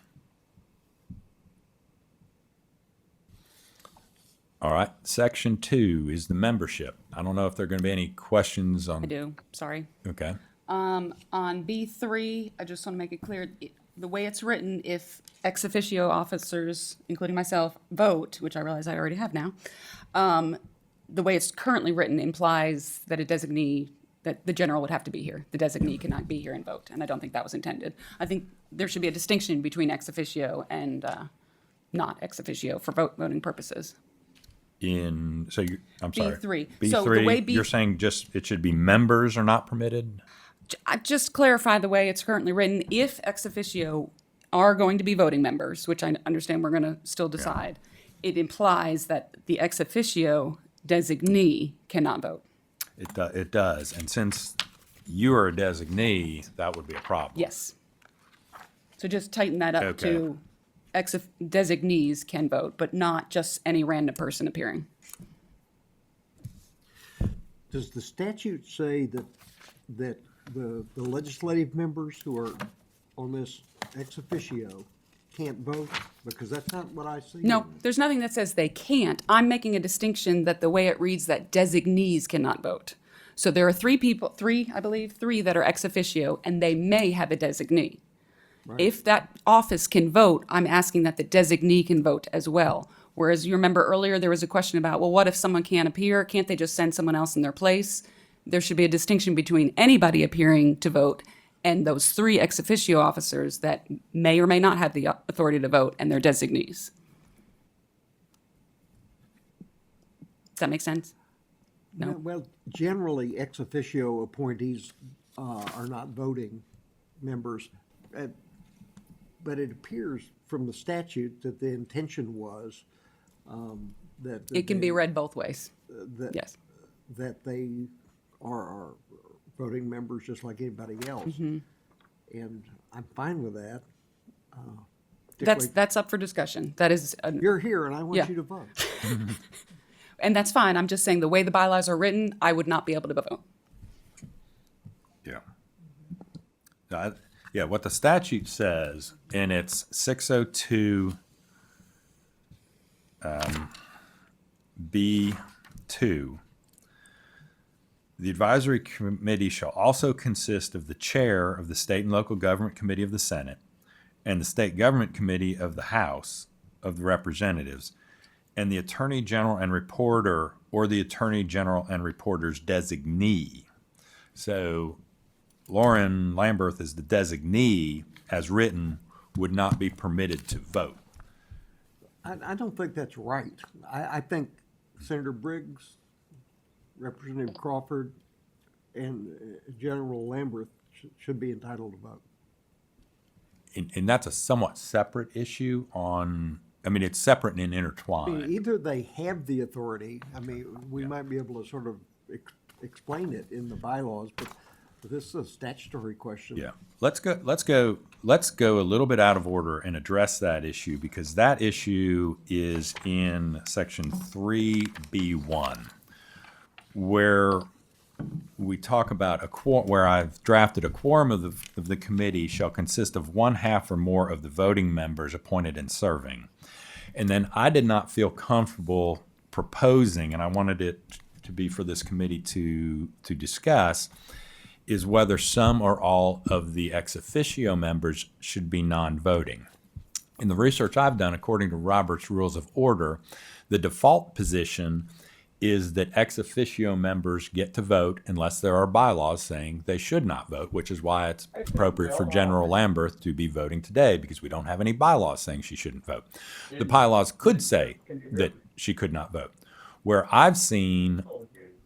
All right. Section 2 is the membership. I don't know if there are going to be any questions on. I do, sorry. Okay. On B3, I just want to make it clear, the way it's written, if ex officio officers, including myself, vote, which I realize I already have now, the way it's currently written implies that a designee, that the general would have to be here. The designee cannot be here and vote, and I don't think that was intended. I think there should be a distinction between ex officio and not ex officio for voting purposes. I'm sorry. B3. B3, So the way you're saying just it should be members are not permitted? I just clarify the way it's currently written. If ex officio are going to be voting members, which I understand we're going to still decide, it implies that the ex officio designee cannot vote. It does. And since you are a designee, that would be a problem. Yes. So just tighten that up Okay. to designees can vote, but not just any random person appearing. Does the statute say that the legislative members who are on this ex officio can't vote? Because that's not what I see. No, there's nothing that says they can't. I'm making a distinction that the way it reads that designees cannot vote. So there are 3 people, I believe, 3 that are ex officio, and they may have a designee. If that office can vote, I'm asking that the designee can vote as well. Whereas you remember earlier there was a question about, well, what if someone can't appear? Can't they just send someone else in their place? There should be a distinction between anybody appearing to vote and those 3 ex officio officers that may or may not have the authority to vote and their designees. Does that make sense? No. Well, generally, ex officio appointees are not voting members. But it appears from the statute that the intention was that. It can be read both ways. Yes. That they are voting members just like anybody else. Mm-hmm. And I'm fine with that. That's up for discussion. That is. You're here and I want Yeah. you to vote. And that's fine. I'm just saying the way the bylaws are written, I would not be able to vote. Yeah. Yeah, what the statute says, and it's 602 B2. The advisory committee shall also consist of the chair of the State and Local Government Committee of the Senate and the State Government Committee of the House of the Representatives, and the Attorney General and Reporter, or the Attorney General and Reporter's designee. So Lauren Lamberth as the designee, as written, would not be permitted to vote. I don't think that's right. I think Senator Briggs, Representative Crawford, and General Lamberth should be entitled to vote. And that's a somewhat separate issue it's separate and I mean, intertwined. either they have the authority, we might be able to sort of explain it in the bylaws, but this is a statutory question. Yeah, let's go a little bit out of order and address that issue, because that issue is in section 3B1, where we talk about where I've drafted a quorum of the committee shall consist of 1/2 or more of the voting members appointed and serving. And then I did not feel comfortable proposing, and I wanted it to be for this committee to discuss, is whether some or all of the ex officio members should be non-voting. In the research I've done, according to Robert's Rules of Order, the default position is that ex officio members get to vote unless there are bylaws saying they should not vote, which is why it's appropriate for General Lamberth to be voting today, because we don't have any bylaws saying she shouldn't vote. The bylaws could say that she could not vote. Where I've seen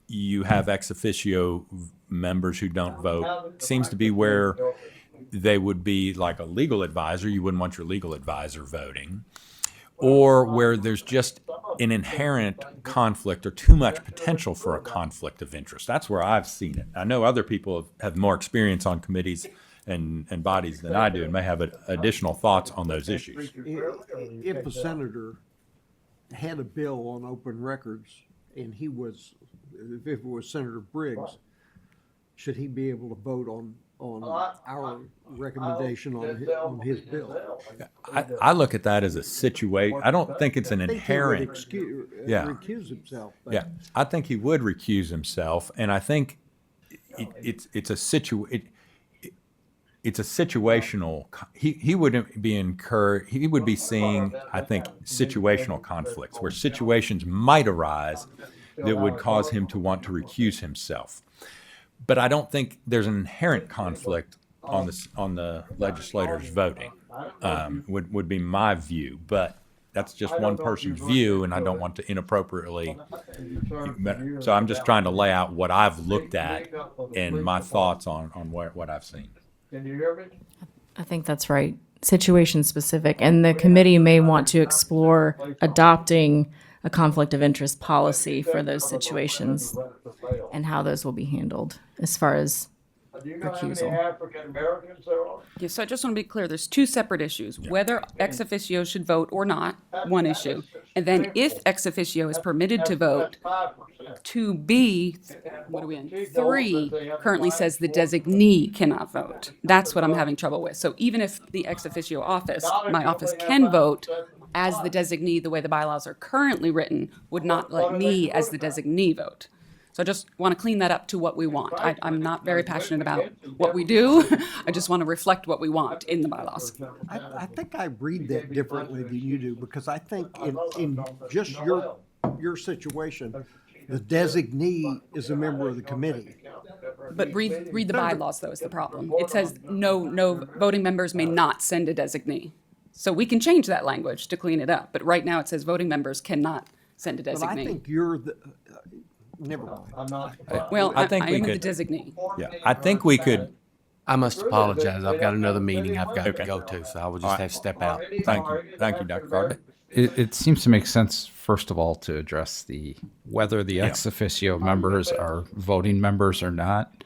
you have ex officio members who don't vote seems to be where they would be like a legal advisor. You wouldn't want your legal advisor voting. Or where there's just an inherent conflict or too much potential for a conflict of interest. That's where I've seen it. I know other people have more experience on committees and bodies than I do and may have additional thoughts on those issues. If a senator had a bill on open records and if it was Senator Briggs, should he be able to vote on our recommendation on his bill? I look at that as a situation. I don't think it's an inherent. Recuse himself. Yeah, I think he would recuse himself, and I think it's a situational. He wouldn't be incurred. He would be seeing, I think, situational conflicts where situations might arise that would cause him to want to recuse himself. But I don't think there's an inherent conflict on the legislators voting. Would be my view, but that's just one person's view, and I don't want to inappropriately. So I'm just trying to lay out what I've looked at and my thoughts on what I've seen. Can you hear me? I think that's right. Situation specific, and the committee may want to explore adopting a conflict of interest policy for those situations and how those will be handled as far as recusal. African Americans there are? Yes, so I just want to be clear, there's two separate issues. Whether ex officio should vote or not, one issue. And then if ex officio is permitted to vote, 2B, what are we in? 3 currently says the designee cannot vote. That's what I'm having trouble with. So even if the ex officio office, my office can vote as the designee, the way the bylaws are currently written, would not let me as the designee vote. So I just want to clean that up to what we want. I'm not very passionate about what we do. I just want to reflect what we want in the bylaws. I think I read that differently than you do, because I think in just your situation, the designee is a member of the committee. But read the bylaws, though, is the problem. It says no voting members may not send a designee. So we can change that language to clean it up. But right now it says voting members cannot send a designee. But I think you're the, never mind. Well, I think we am could- the designee. Yeah, I think we could. I must apologize. I've got another meeting I've got to go to, so I will just have to step out. Thank you, Dr. Carter. It seems to make sense, first of all, to address whether the ex officio members are voting members or not.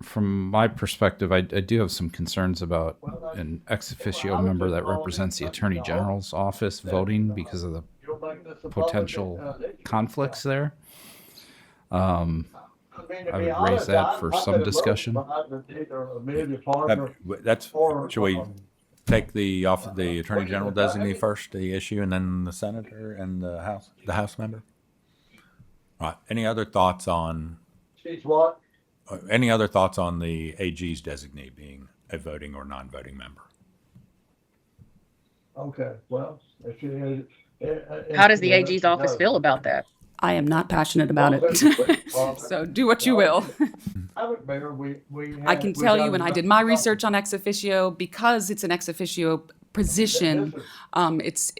From my perspective, I do have some concerns about an ex officio member that represents the Attorney General's office voting because of the potential conflicts there. I would raise that for some discussion. That's, should we take the Attorney General designee first, the issue, and then the Senator and the House member? All right, any other thoughts on the AG's designee being a voting or non-voting member? Okay, well, How does the AG's office feel about that? I am not passionate about it. So do what you will. I can tell you when I did my research on ex officio, because it's an ex officio position, it's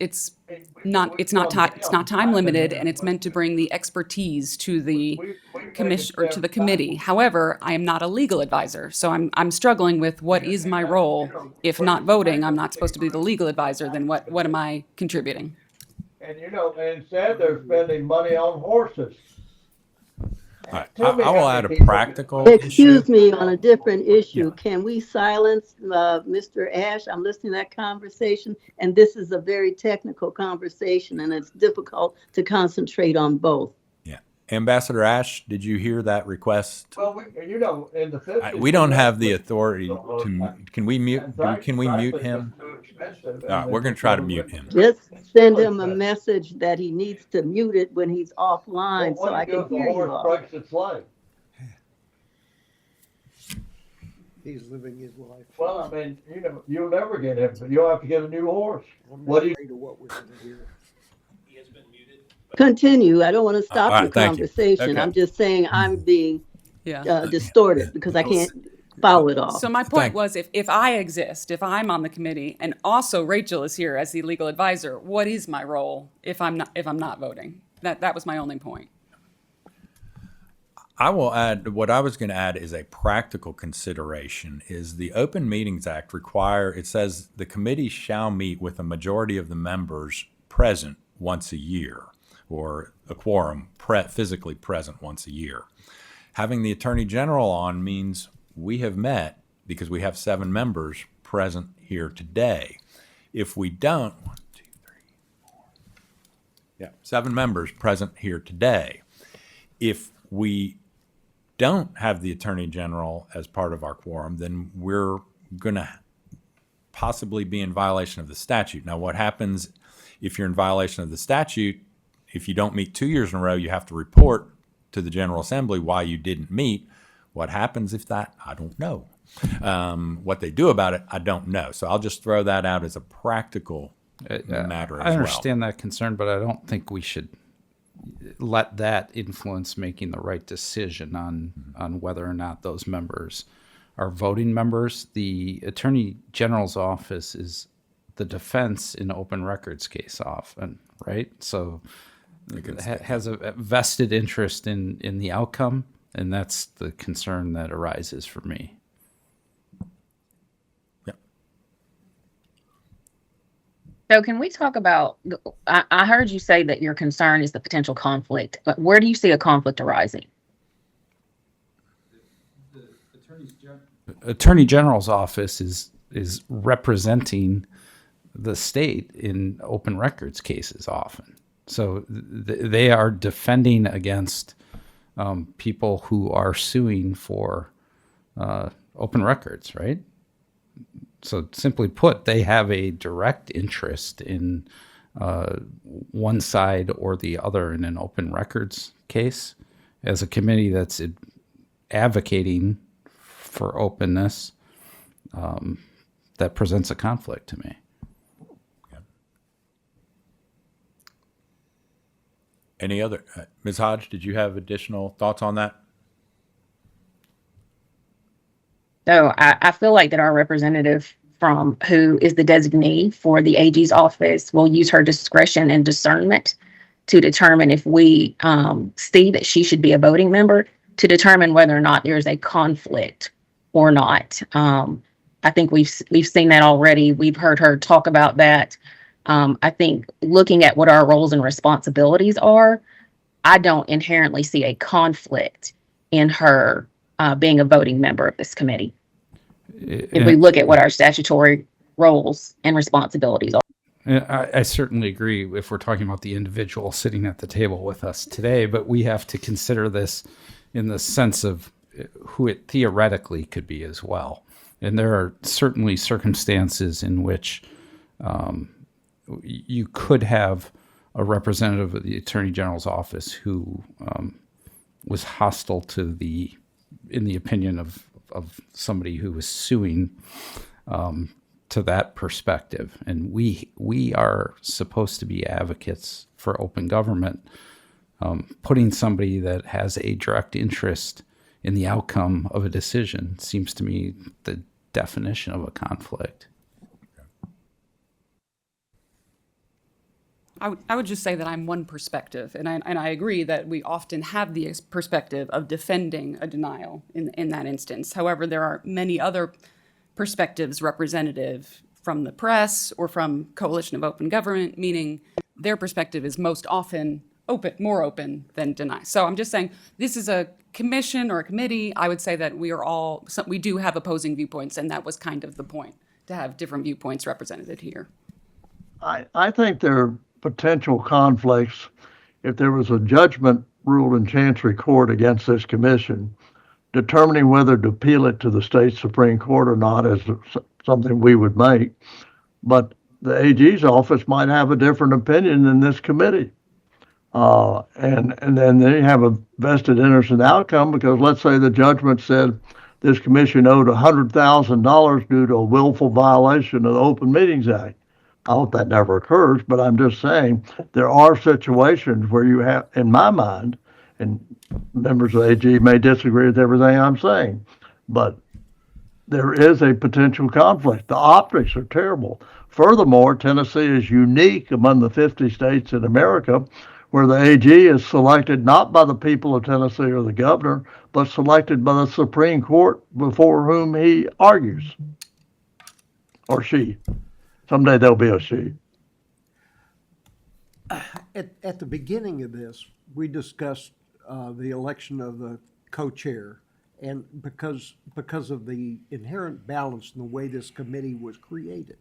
not time limited, and it's meant to bring the expertise to the commission or to the committee. However, I am not a legal advisor, so I'm struggling with what is my role. If not voting, I'm not supposed to be the legal advisor. Then what am I contributing? And instead they're spending money on horses. All right, I will add a practical Excuse issue. me, on a different issue, can we silence Mr. Ash? I'm listening to that conversation, and this is a very technical conversation, and it's difficult to concentrate on both. Yeah. Ambassador Ash, did you hear that request? Well, in the 50s. We don't have the authority to, can we mute him? All right, we're going to try to mute him. Just send him a message that he needs to mute it when he's offline so I can hear you all. He's living his life. Well, I mean, you'll never get him, but you'll have to get a new horse. What do you? What we're gonna hear. Continue. I don't want to stop All the right, thank you. conversation. Okay. I'm just saying I'm being Yeah. distorted because I can't follow it all. So my point was, if I exist, if I'm on the committee, and also Rachel is here as the legal advisor, what is my role if I'm not voting? That was my only point. I will add, what I was going to add is a practical consideration is the Open Meetings Act it says the committee shall meet with a majority of the members present once a year, or a quorum physically present once a year. Having the Attorney General on means we have met because we have 7 members present here today. If we don't, 7 members present here today. If we don't have the Attorney General as part of our quorum, then we're going to possibly be in violation of the statute. Now, what happens if you're in violation of the statute? If you don't meet 2 years in a row, you have to report to the General Assembly why you didn't meet. What happens if that? I don't know. What they do about it, I don't know. So I'll just throw that out as a practical matter as well. I understand that concern, but I don't think we should let that influence making the right decision on whether or not those members are voting members. The Attorney General's office is the defense in open records case often, right? So it has a vested interest in the outcome, and that's the concern that arises for me. So can we talk about, I heard you say that your concern is the potential conflict. But where do you see a conflict arising? Attorney General's office is representing the state in open records cases often. So they are defending against people who are suing for open records, right? So simply put, they have a direct interest in one side or the other in an open records case. As a committee that's advocating for openness, that presents a conflict to me. Any other, Ms. Hodge, did you have additional thoughts on that? So I feel like that our representative from who is the designee for the AG's office will use her discretion and discernment to determine if we see that she should be a voting member, to determine whether or not there's a conflict or not. I think we've seen that already. We've heard her talk about that. I think looking at what our roles and responsibilities are, I don't inherently see a conflict in her being a voting member of this committee. If we look at what our statutory roles and responsibilities are. I certainly agree if we're talking about the individual sitting at the table with us today, but we have to consider this in the sense of who it theoretically could be as well. And there are certainly circumstances in which you could have a representative of the Attorney General's office who was hostile to in the opinion of somebody who was suing, to that perspective. And we are supposed to be advocates for open government. Putting somebody that has a direct interest in the outcome of a decision seems to me the definition of a conflict. I would just say that I'm one perspective, and I agree that we often have the perspective of defending a denial in that instance. However, there are many other perspectives representative from the press or from Coalition of Open Government, meaning their perspective is most often more open than deny. So I'm just saying, this is a commission or a committee. I would say that we do have opposing viewpoints, and that was kind of the point, to have different viewpoints represented here. I think there are potential conflicts if there was a judgment ruled in Chancery Court against this commission. Determining whether to appeal it to the state Supreme Court or not is something we would make. But the AG's office might have a different opinion than this committee. And then they have a vested interest in the outcome, because let's say the judgment said this commission owed $100,000 due to a willful violation of the Open Meetings Act. I hope that never occurs, but I'm just saying there are situations where you have, in my mind, and members of the AG may disagree with everything I'm saying, but there is a potential conflict. The optics are terrible. Furthermore, Tennessee is unique among the 50 states in America where the AG is selected not by the people of Tennessee or the governor, but selected by the Supreme Court before whom he argues, or she. Someday there'll be a she. At the beginning of this, we discussed the election of the co-chair, and because of the inherent balance in the way this committee was created.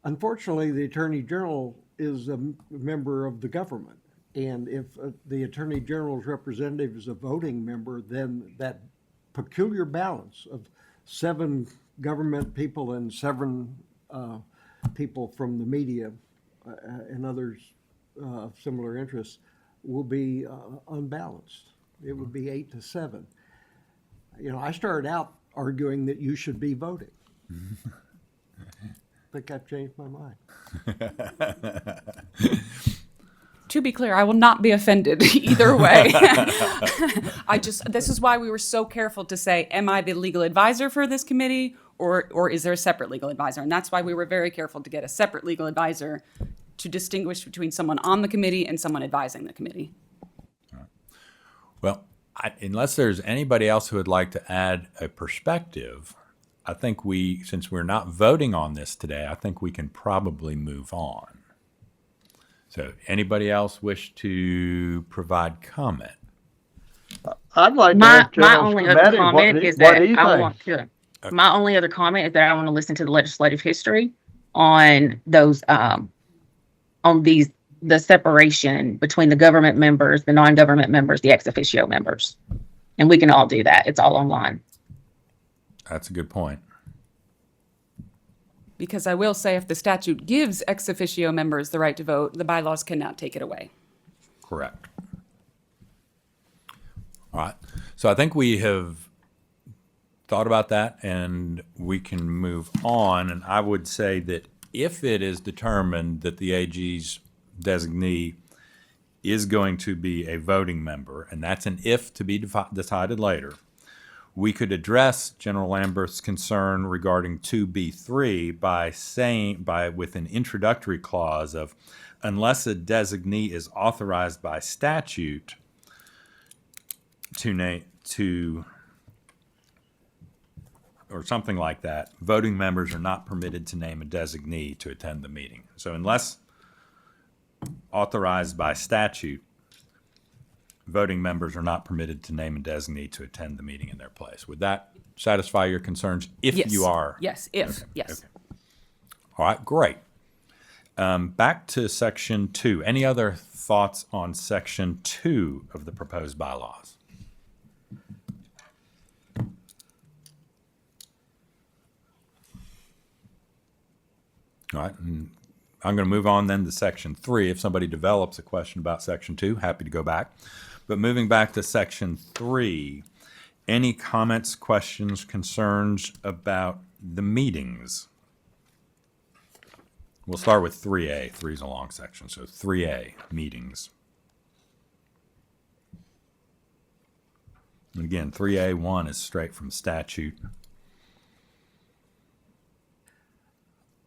Unfortunately, the Attorney General is a member of the government, and if the Attorney General's representative is a voting member, then that peculiar balance of 7 government people and 7 people from the media and others of similar interests will be unbalanced. It would be 8-7. You know, I started out arguing that you should be voting. I think I've changed my mind. To be clear, I will not be offended either way. This is why we were so careful to say, am I the legal advisor for this committee, or is there a separate legal advisor? And that's why we were very careful to get a separate legal advisor to distinguish between someone on the committee and someone advising the committee. Well, unless there's anybody else who would like to add a perspective, I think since we're not voting on this today, I think we can probably move on. So anybody else wish to provide comment? I'd like to My ask General only other Schmetti comment what is what that he I thinks. want to. My only other comment is that I want to listen to the legislative history on those the separation between the government members, the non-government members, the ex officio members, and we can all do that. It's all online. That's a good point. Because I will say, if the statute gives ex officio members the right to vote, the bylaws cannot take it away. Correct. All right. So I think we have thought about that, and we can move on. And I would say that if it is determined that the AG's designee is going to be a voting member, and that's an if to be decided later, we could address General Lamberth's concern regarding 2B3 with an introductory clause of, unless a designee is authorized by statute or something like that, voting members are not permitted to name a designee to attend the meeting. So unless authorized by statute, voting members are not permitted to name a designee to attend the meeting in their place. Would that satisfy your concerns if Yes. you are? Yes, if, yes. Okay. All right, great. Back to section 2. Any other thoughts on section 2 of the proposed bylaws? All right, and I'm going to move on then to section 3. If somebody develops a question about section 2, happy to go back. But moving back to section 3, any comments, questions, concerns about the meetings? We'll start with 3A. 3 is a long section, so 3A, meetings. And again, 3A1 is straight from statute.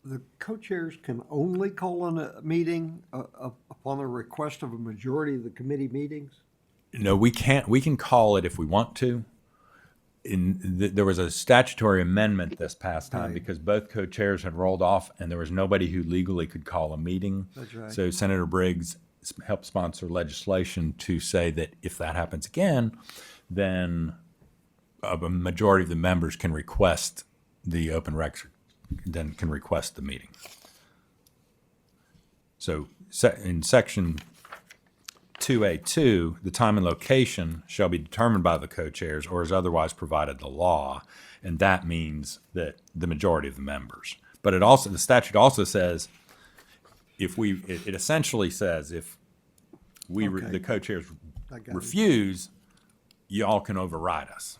The co-chairs can only call on a meeting upon the request of a majority of the committee meetings? No, we can't. We can call it if we want to. There was a statutory amendment this past time because both co-chairs had rolled off and there was nobody who legally could call a meeting. That's right. So Senator Briggs helped sponsor legislation to say that if that happens again, then a majority of the members can request the open record, then can request the meeting. So in section 2A2, the time and location shall be determined by the co-chairs or as otherwise provided the law, and that means that the majority of the members. But it also, the statute also says, it essentially says if the co-chairs refuse, y'all can override us.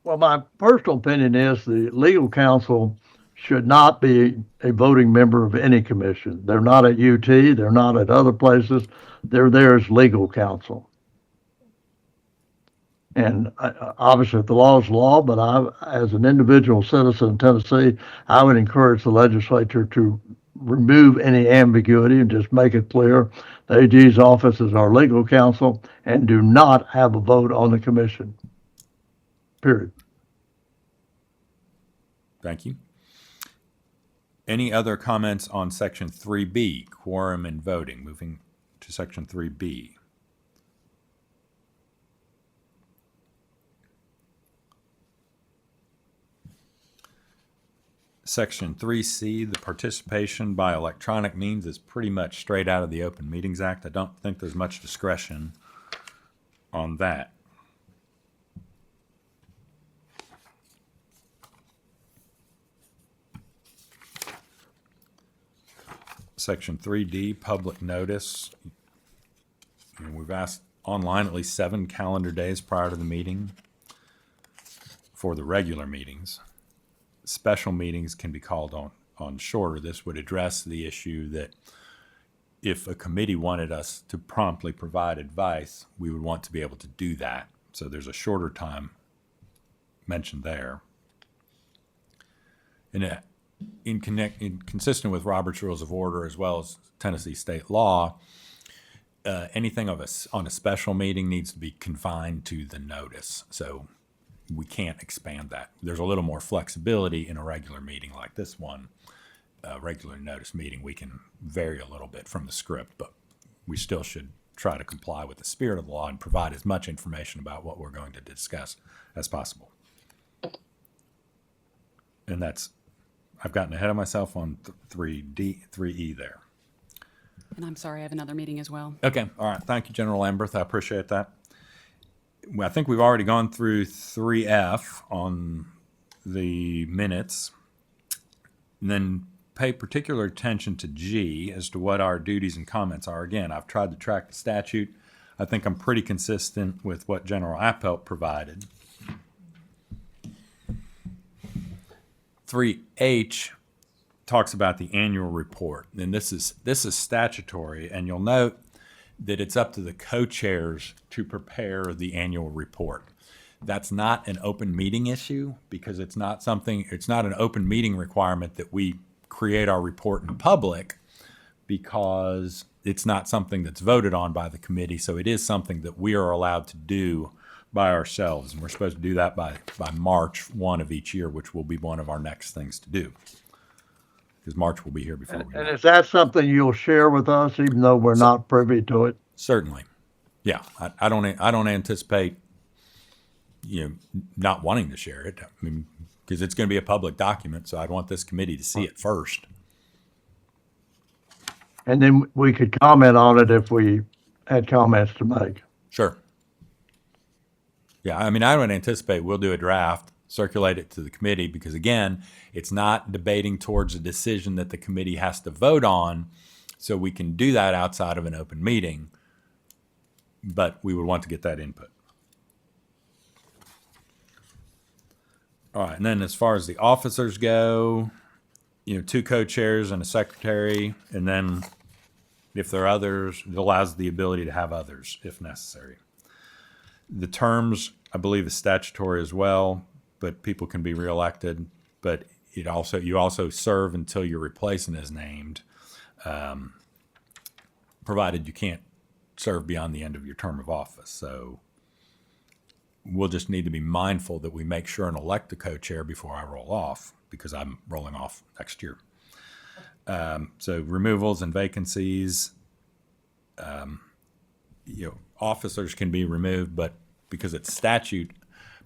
Well, my personal opinion is the legal counsel should not be a voting member of any commission. They're not at UT, they're not at other places. They're there as legal counsel. And obviously, the law is law, but as an individual citizen in Tennessee, I would encourage the legislature to remove any ambiguity and just make it clear the AG's office is our legal counsel and do not have a vote on the commission. Period. Thank you. Any other comments on section 3B, quorum and voting? Moving to section 3B. Section 3C, the participation by electronic means is pretty much straight out of the Open Meetings Act. I don't think there's much discretion on that. Section 3D, public notice. We've asked online at least 7 calendar days prior to the meeting for the regular meetings. Special meetings can be called on shorter. This would address the issue that if a committee wanted us to promptly provide advice, we would want to be able to do that. So there's a shorter time mentioned there. Consistent with Robert's Rules of Order as well as Tennessee state law, anything on a special meeting needs to be confined to the notice. So we can't expand that. There's a little more flexibility in a regular meeting like this one. A regular notice meeting, we can vary a little bit from the script, but we still should try to comply with the spirit of the law and provide as much information about what we're going to discuss as possible. And I've gotten ahead of myself on 3E there. And I'm sorry, I have another meeting as well. Okay, all right. Thank you, General Lamberth. I appreciate that. Well, I think we've already gone through 3F on the minutes. And then pay particular attention to G as to what our duties and comments are. Again, I've tried to track the statute. I think I'm pretty consistent with what General Appelt provided. 3H talks about the annual report, and this is statutory, and you'll note that it's up to the co-chairs to prepare the annual report. That's not an open meeting issue because it's not an open meeting requirement that we create our report in public because it's not something that's voted on by the committee. So it is something that we are allowed to do by ourselves. And we're supposed to do that by March 1 of each year, which will be one of our next things to do. Because March will be here before we And is that something you'll share with us, even though we're not privy to it? Certainly. Yeah. I don't anticipate, not wanting to share it. I mean, because it's going to be a public document, so I'd want this committee to see it first. And then we could comment on it if we had comments to make. Sure. Yeah, I mean, I would anticipate we'll do a draft, circulate it to the committee, because again, it's not debating towards a decision that the committee has to vote on, so we can do that outside of an open meeting, but we would want to get that input. All right, and then as far as the officers go, 2 co-chairs and a secretary, and then if there are others, it allows the ability to have others if necessary. The terms, I believe, is statutory as well, but people can be reelected. But you also serve until your replacement is named, provided you can't serve beyond the end of your term of office. So we'll just need to be mindful that we make sure and elect the co-chair before I roll off, because I'm rolling off next year. So removals and vacancies, officers can be removed, but because it's statute,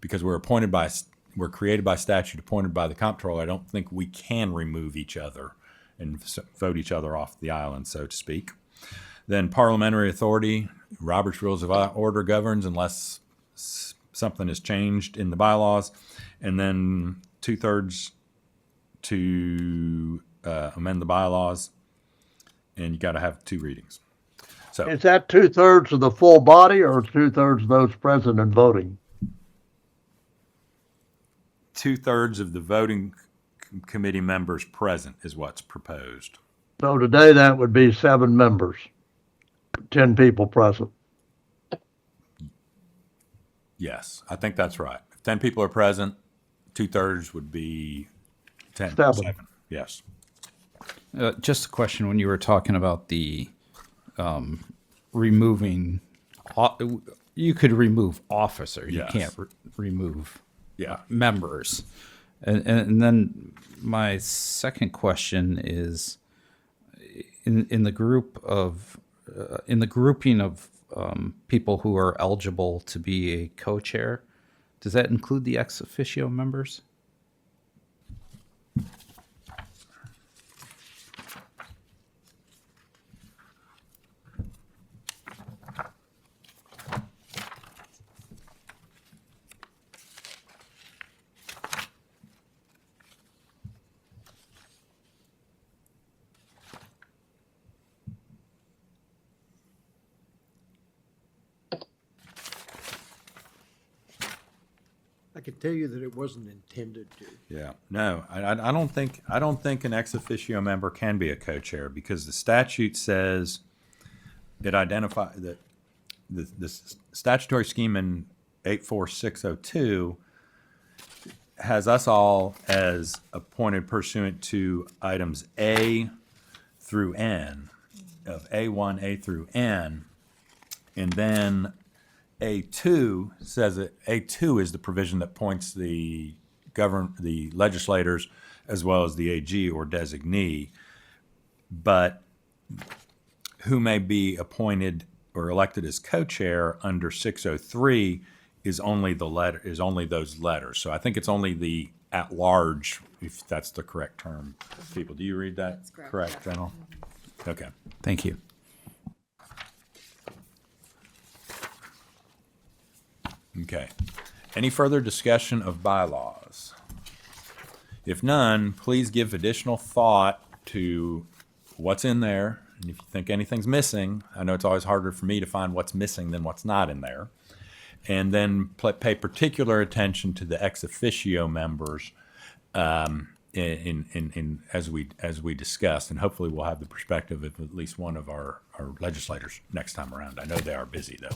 because we're created by statute, appointed by the comptroller, I don't think we can remove each other and vote each other off the island, so to speak. Then parliamentary authority, Robert's Rules of Order governs unless something is changed in the bylaws, and then 2/3 to amend the bylaws, and you got to have 2 readings. So Is that 2/3 of the full body or 2/3 of those present and voting? 2/3 of the voting committee members present is what's proposed. So today that would be 7 members, 10 people present. Yes, I think that's right. If 10 people are present, 2/3 would be 10. 7. Yes. Just a question, when you were talking about the removing, you could remove officers, Yes. you can't remove Yeah. members. And then my second question is, in the group of, in the grouping of people who are eligible to be a co-chair, does that include the ex officio members? I can tell you that it wasn't intended to. Yeah. No, I don't think an ex officio member can be a co-chair, because the statute says it identify that the statutory scheme in 84602 has us all as appointed pursuant to items A through N, of A1, A through N, and then A2 says that A2 is the provision that appoints the legislators as well as the AG or designee, but who may be appointed or elected as co-chair under 603 is only those letters. So I think it's only the at-large, if that's the correct term. People, do you read that correct, General? Okay. Thank you. Okay. Any further discussion of bylaws? If none, please give additional thought to what's in there. And if you think anything's missing, I know it's always harder for me to find what's missing than what's not in there. And then pay particular attention to the ex officio members as we discussed. And hopefully we'll have the perspective of at least one of our legislators next time around. I know they are busy though.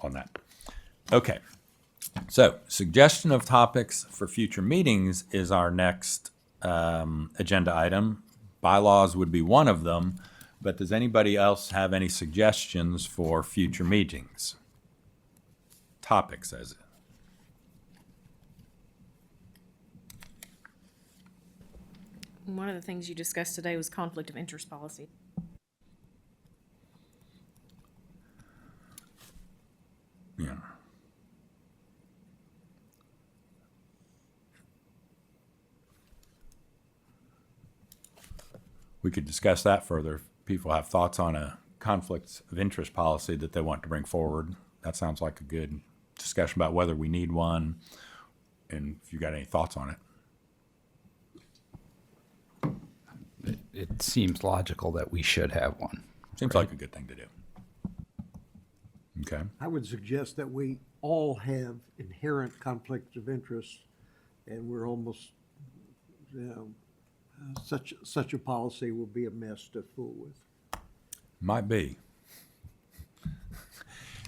On that. Okay. So suggestion of topics for future meetings is our next agenda item. Bylaws would be one of them, but does anybody else have any suggestions for future meetings? Topics, as it. One of the things you discussed today was conflict of interest policy. Yeah. we could discuss that further. If people have thoughts on a conflicts of interest policy that they want to bring forward, that sounds like a good discussion about whether we need one, and if you got any thoughts on it. It seems logical that we should have one. Seems like a good thing to do. Okay. I would suggest that we all have inherent conflicts of interest, and we're almost, such a policy will be a mess to fool with. Might be.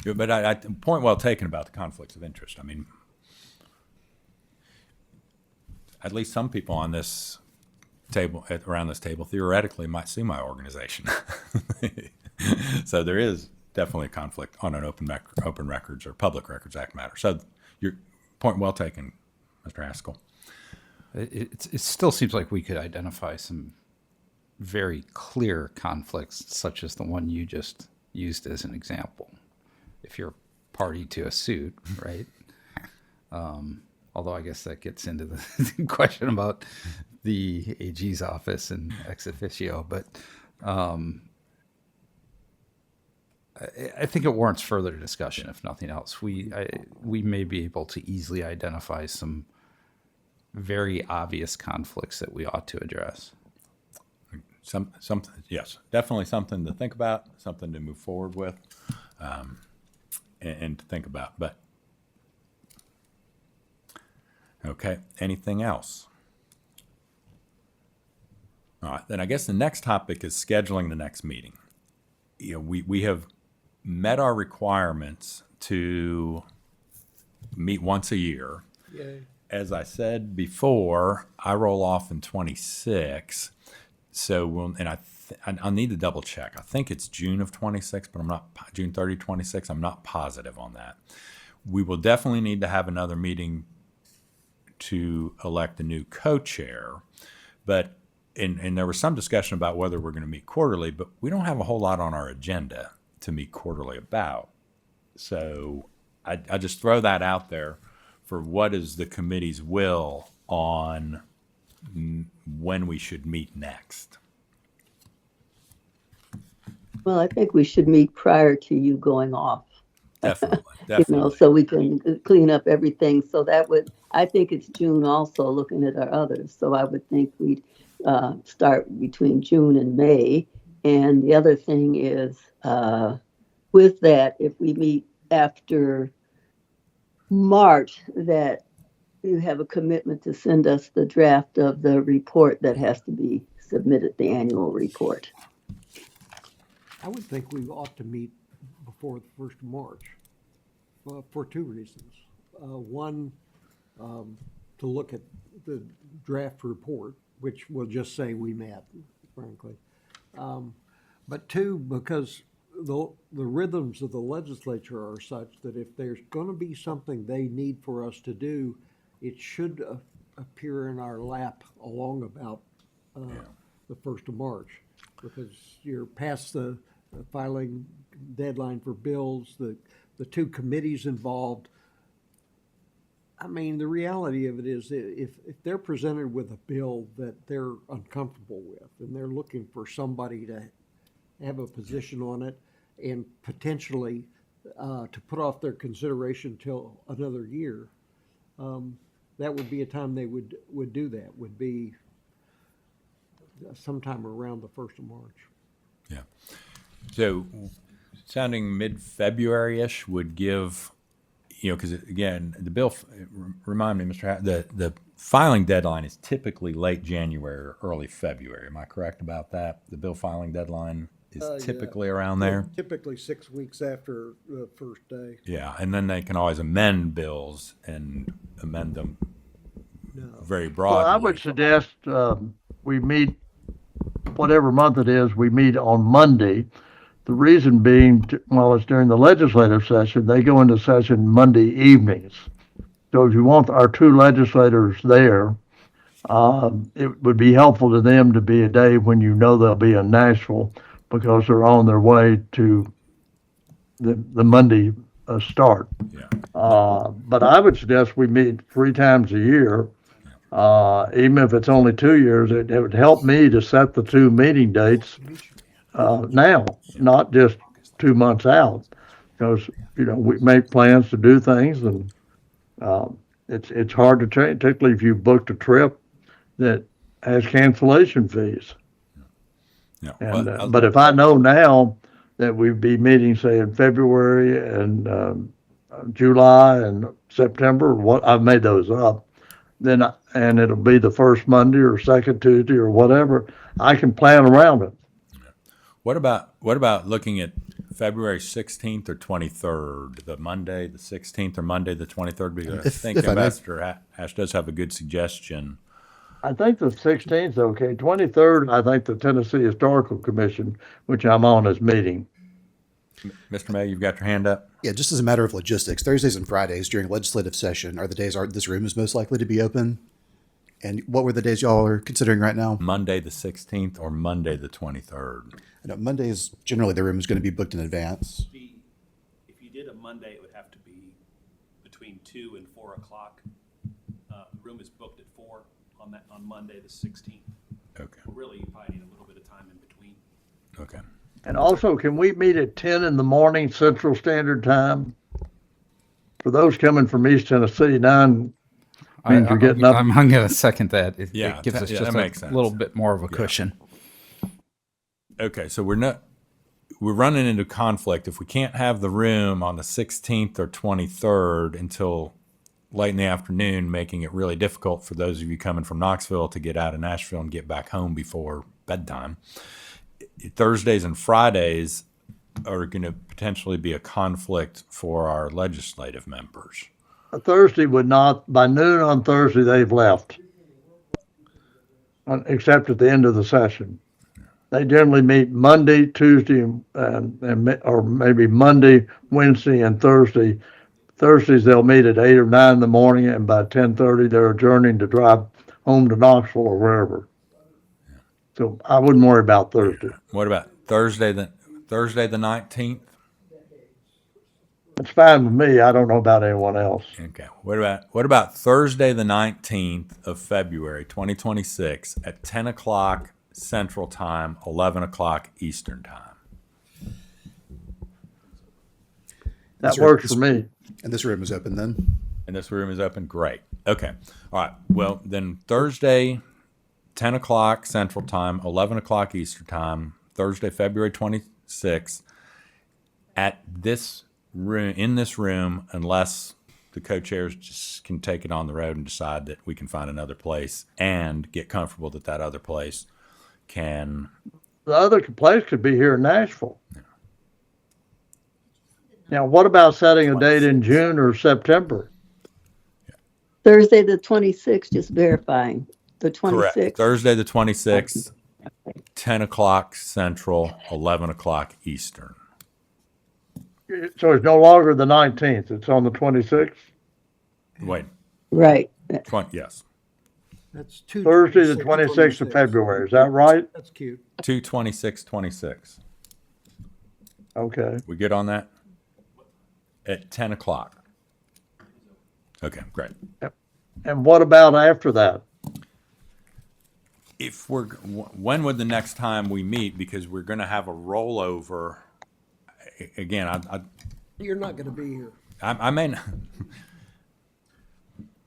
Yeah, but I point well taken about the conflicts of interest. I mean, at least some people on this table, around this table, theoretically might sue my organization. So there is definitely a conflict on an Open Records or Public Records Act matter. So your point well taken, Mr. Haskell. It still seems like we could identify some very clear conflicts, such as the one you just used as an example. If you're party to a suit, right? Although I guess that gets into the question about the AG's office and ex officio, but I think it warrants further discussion, if nothing else. We may be able to easily identify some very obvious conflicts that we ought to address. Something, yes, definitely something to think about, something to move forward with, and to think about. But okay, anything else? All right, then I guess the next topic is scheduling the next meeting. You know, we have met our requirements to meet once a year. Yay. As I said before, I roll off in 26. So I'll need to double check. I think it's June of 26, but I'm not June 30, 26. I'm not positive on that. We will definitely need to have another meeting to elect a new co-chair, but and there was some discussion about whether we're going to meet quarterly, but we don't have a whole lot on our agenda to meet quarterly about. So I just throw that out there for what is the committee's will on when we should meet next. Well, I think we should meet prior to you going off. Definitely. So we can clean up everything. So that would, I think it's June also, looking at our others. So I would think we'd start between June and May. And the other thing is, with that, if we meet after March, that you have a commitment to send us the draft of the report that has to be submitted, the annual report. I would think we ought to meet before the 1st of March for two reasons. One, to look at the draft report, which will just say we met, frankly. But two, because the rhythms of the legislature are such that if there's going to be something they need for us to do, it should appear in our lap along about the 1st of March, because you're past the filing deadline for bills, the two committees involved. I mean, the reality of it is if they're presented with a bill that they're uncomfortable with and they're looking for somebody to have a position on it and potentially to put off their consideration till another year, that would be a time they would do that, would be sometime around the 1st of March. Yeah. So sounding mid-February-ish would give, because again, the bill, remind me, Mr. The filing deadline is typically late January or early February. Am I correct about that? The bill filing deadline is typically around there? Typically 6 weeks after the first day. Yeah, and then they can always amend bills and amend them very broadly. Well, I would suggest we meet, whatever month it is, we meet on Monday. The reason being, while it's during the legislative session, they go into session Monday evenings. So if you want our two legislators there, it would be helpful to them to be a day when you know they'll be in Nashville, because they're on their way to the Monday start. Yeah. But I would suggest we meet 3 times a year Even if it's only 2 years, it would help me to set the two meeting dates now, not just 2 months out. Because, we make plans to do things and it's hard to change, particularly if you booked a trip that has cancellation fees. Yeah. And, Well, but if I know now that we'd be meeting, say, in February and July and September, I've made those up, then, and it'll be the first Monday or second Tuesday or whatever, I can plan around it. what about looking at February 16th or 23rd, the Monday, the 16th or Monday, the 23rd? Because I think if I may. Ambassador Ash does have a good suggestion. I think the 16th, okay. 23rd, I think the Tennessee Historical Commission, which I'm on, is meeting. Mr. May, you've got your hand up? Yeah, just as a matter of logistics, Thursdays and Fridays during legislative session are the days this room is most likely to be open. And what were the days y'all are considering right now? Monday the 16th or Monday the 23rd? I know Mondays, generally the room is going to be booked in advance. If you did a Monday, it would have to be between 2 and 4 o'clock. The room is booked at 4 on Monday, the 16th. Okay. Really, you probably need a little bit of time in between. Okay. And also, can we meet at 10 in the morning Central Standard Time? For those coming from East Tennessee, 9 means you're getting up. I'm going to second that. It Yeah, gives us that just makes a sense. little bit more of a cushion. Okay, so we're running into conflict. If we can't have the room on the 16th or 23rd until late in the afternoon, making it really difficult for those of you coming from Knoxville to get out of Nashville and get back home before bedtime. Thursdays and Fridays are going to potentially be a conflict for our legislative members. A Thursday would not, by noon on Thursday, they've left. Except at the end of the session. They generally meet Monday, Tuesday, or maybe Monday, Wednesday, and Thursday. Thursdays, they'll meet at 8 or 9 in the morning, and by 10:30, they're adjourning to drive home to Knoxville or wherever. So I wouldn't worry about Thursday. What about Thursday the 19th? It's fine with me. I don't know about anyone else. Okay. What about Thursday the 19th of February 2026 at 10 o'clock Central Time, 11 o'clock Eastern Time? That works for me. And this room is open then? And this room is open? Great. Okay. All right. Well, then Thursday, 10 o'clock Central Time, 11 o'clock Eastern Time, Thursday, February 26th, at this room, in this room, unless the co-chairs just can take it on the road and decide that we can find another place and get comfortable that that other place can. The other place could be here in Nashville. Yeah. Now, what about setting a date in June or September? Thursday, the 26th, just verifying. The 26th. Correct. Thursday, the 26th, 10 o'clock Central, 11 o'clock Eastern. So it's no longer the 19th. It's on the 26th? Wait. Right. Yes. That's Thursday, the 26th of February. Is that right? That's cute. 2/26/26. Okay. We good on that? At 10 o'clock. Okay, great. Yep. And what about after that? When would the next time we meet? Because we're going to have a rollover. Again, You're not going to be here. I may not.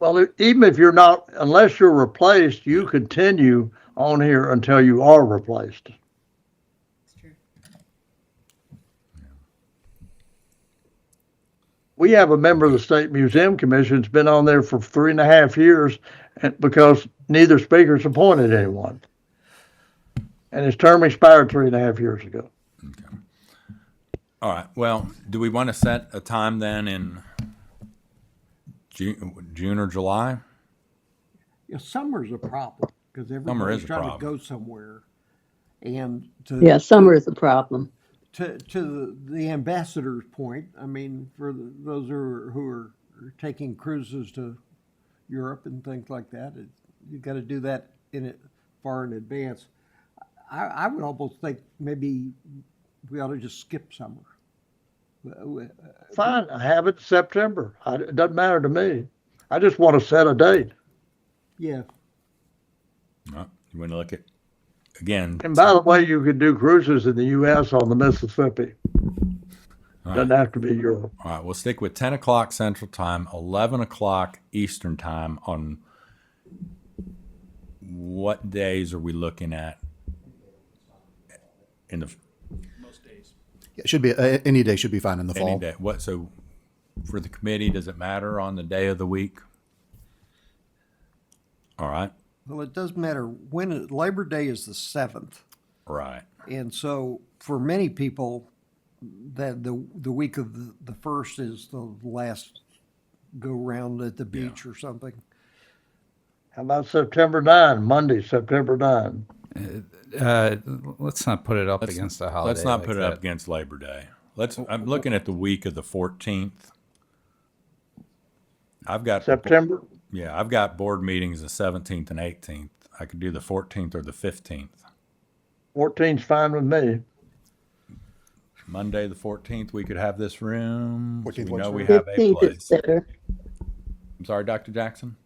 Well, even if you're not, unless you're replaced, you continue on here until you are replaced. We have a member of the State Museum Commission that's been on there for 3.5 years because neither speaker's appointed anyone. And his term expired 3.5 years ago. Okay. All right. Well, do we want to set a time then in June or July? Yeah, summer's a problem because everybody's trying to go somewhere. And yeah, summer is a problem. To the ambassador's point, I mean, for those who are taking cruises to Europe and things like that, you got to do that far in advance. I would almost think maybe we ought to just skip summer. Fine, have it September. It doesn't matter to me. I just want to set a date. Yeah, No, you want to look at, again, And by the way, you could do cruises in the U.S. on the Mississippi. Doesn't have to be Europe. all right, we'll stick with 10 o'clock Central Time, 11 o'clock Eastern Time on what days are we looking at? In the, It should be, any day should be fine in the any fall. day, what, so for the committee, does it matter on the day of the week? All right, Well, it does matter when, Labor Day is the 7th. right. And so for many people, that the week of the 1st is the last go round at the beach or something. How about September 9, Monday, September 9? Let's not put it up against the holiday. Let's not like put it up that. against Labor Day. I'm looking at the week of the 14th. I've got, September? yeah, I've got board meetings the 17th and 18th. I could do the 14th or the 15th. 14's fine with me. Monday, the 14th, we could have this room. 14th We works know for we me. have a 15th is place. better. I'm sorry, Dr. Jackson?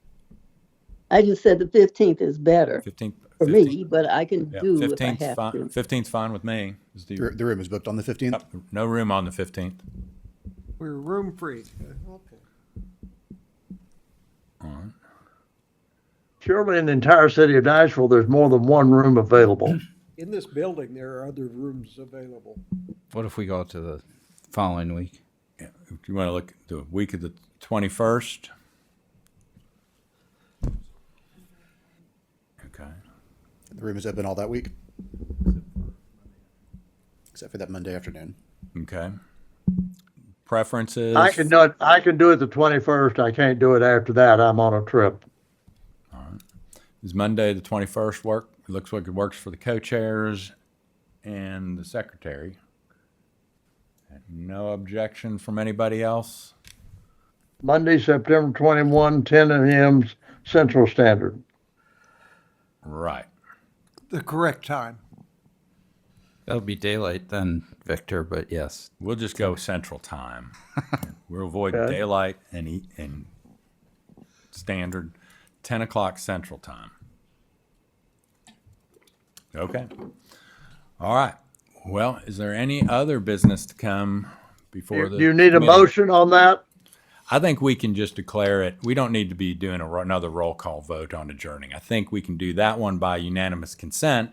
I just said the 15th is better 15th? for 15th. me, but I can Yeah, do if I 15th's have fine. to. 15th's fine with me. Is the- The room is booked on the 15th. No room on the 15th. We're room free. Okay. All right. Surely in the entire city of Nashville, there's more than one room available. In this building, there are other rooms available. What if we go to the following week? Yeah. Do you want to look at the week of the 21st? Okay. The room is open all that week. Except for that Monday afternoon. Okay. Preferences? I can do it the 21st. I can't do it after that. I'm on a trip. Does Monday, the 21st work? It looks like it works for the co-chairs and the secretary. No objection from anybody else? Monday, September 21, 10 a.m. Central Standard. Right. The correct time. That'll be daylight then, Victor, but yes. We'll just go Central Time. We'll avoid Okay. daylight and standard 10 o'clock Central Time. Okay. All right. Well, is there any other business to come before the Do you need a committee? motion on that? I think we can just declare it. We don't need to be doing another roll call vote on adjourning. I think we can do that one by unanimous consent,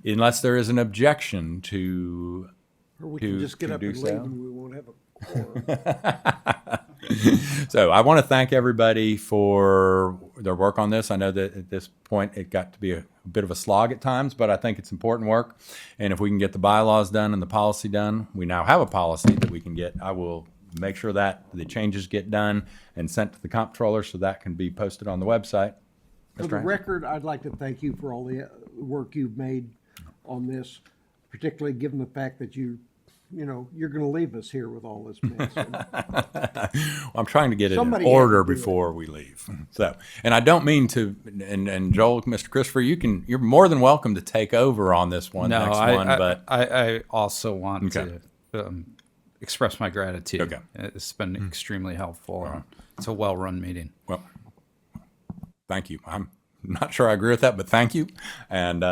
unless there is an objection to. Or we to- can just get to up do and so. leave and we won't have a quorum. So I want to thank everybody for their work on this. I know that at this point it got to be a bit of a slog at times, but I think it's important work. And if we can get the bylaws done and the policy done, we now have a policy that we can get. I will make sure that the changes get done and sent to the comptroller so that can be posted on the website. For Mr. the Hanson? record, I'd like to thank you for all the work you've made on this, particularly given the fact that you're going to leave us here with all this mess. I'm trying to get it Somebody in had to order do it. before we leave. So, and I don't mean to, and Joel, Mr. Christopher, you're more than welcome to take over on this one, No, next I, one, I, but I also want Okay. to express my gratitude. Okay. It's been extremely helpful. and It's a well-run meeting. well, thank you. I'm not sure I agree with that, but thank you. And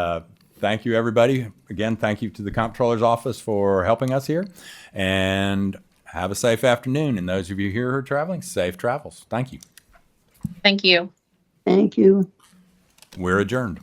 thank you, everybody. Again, thank you to the comptroller's office for helping us here. And have a safe afternoon. And those of you here who are traveling, safe travels. Thank you. Thank you. Thank you. We're adjourned.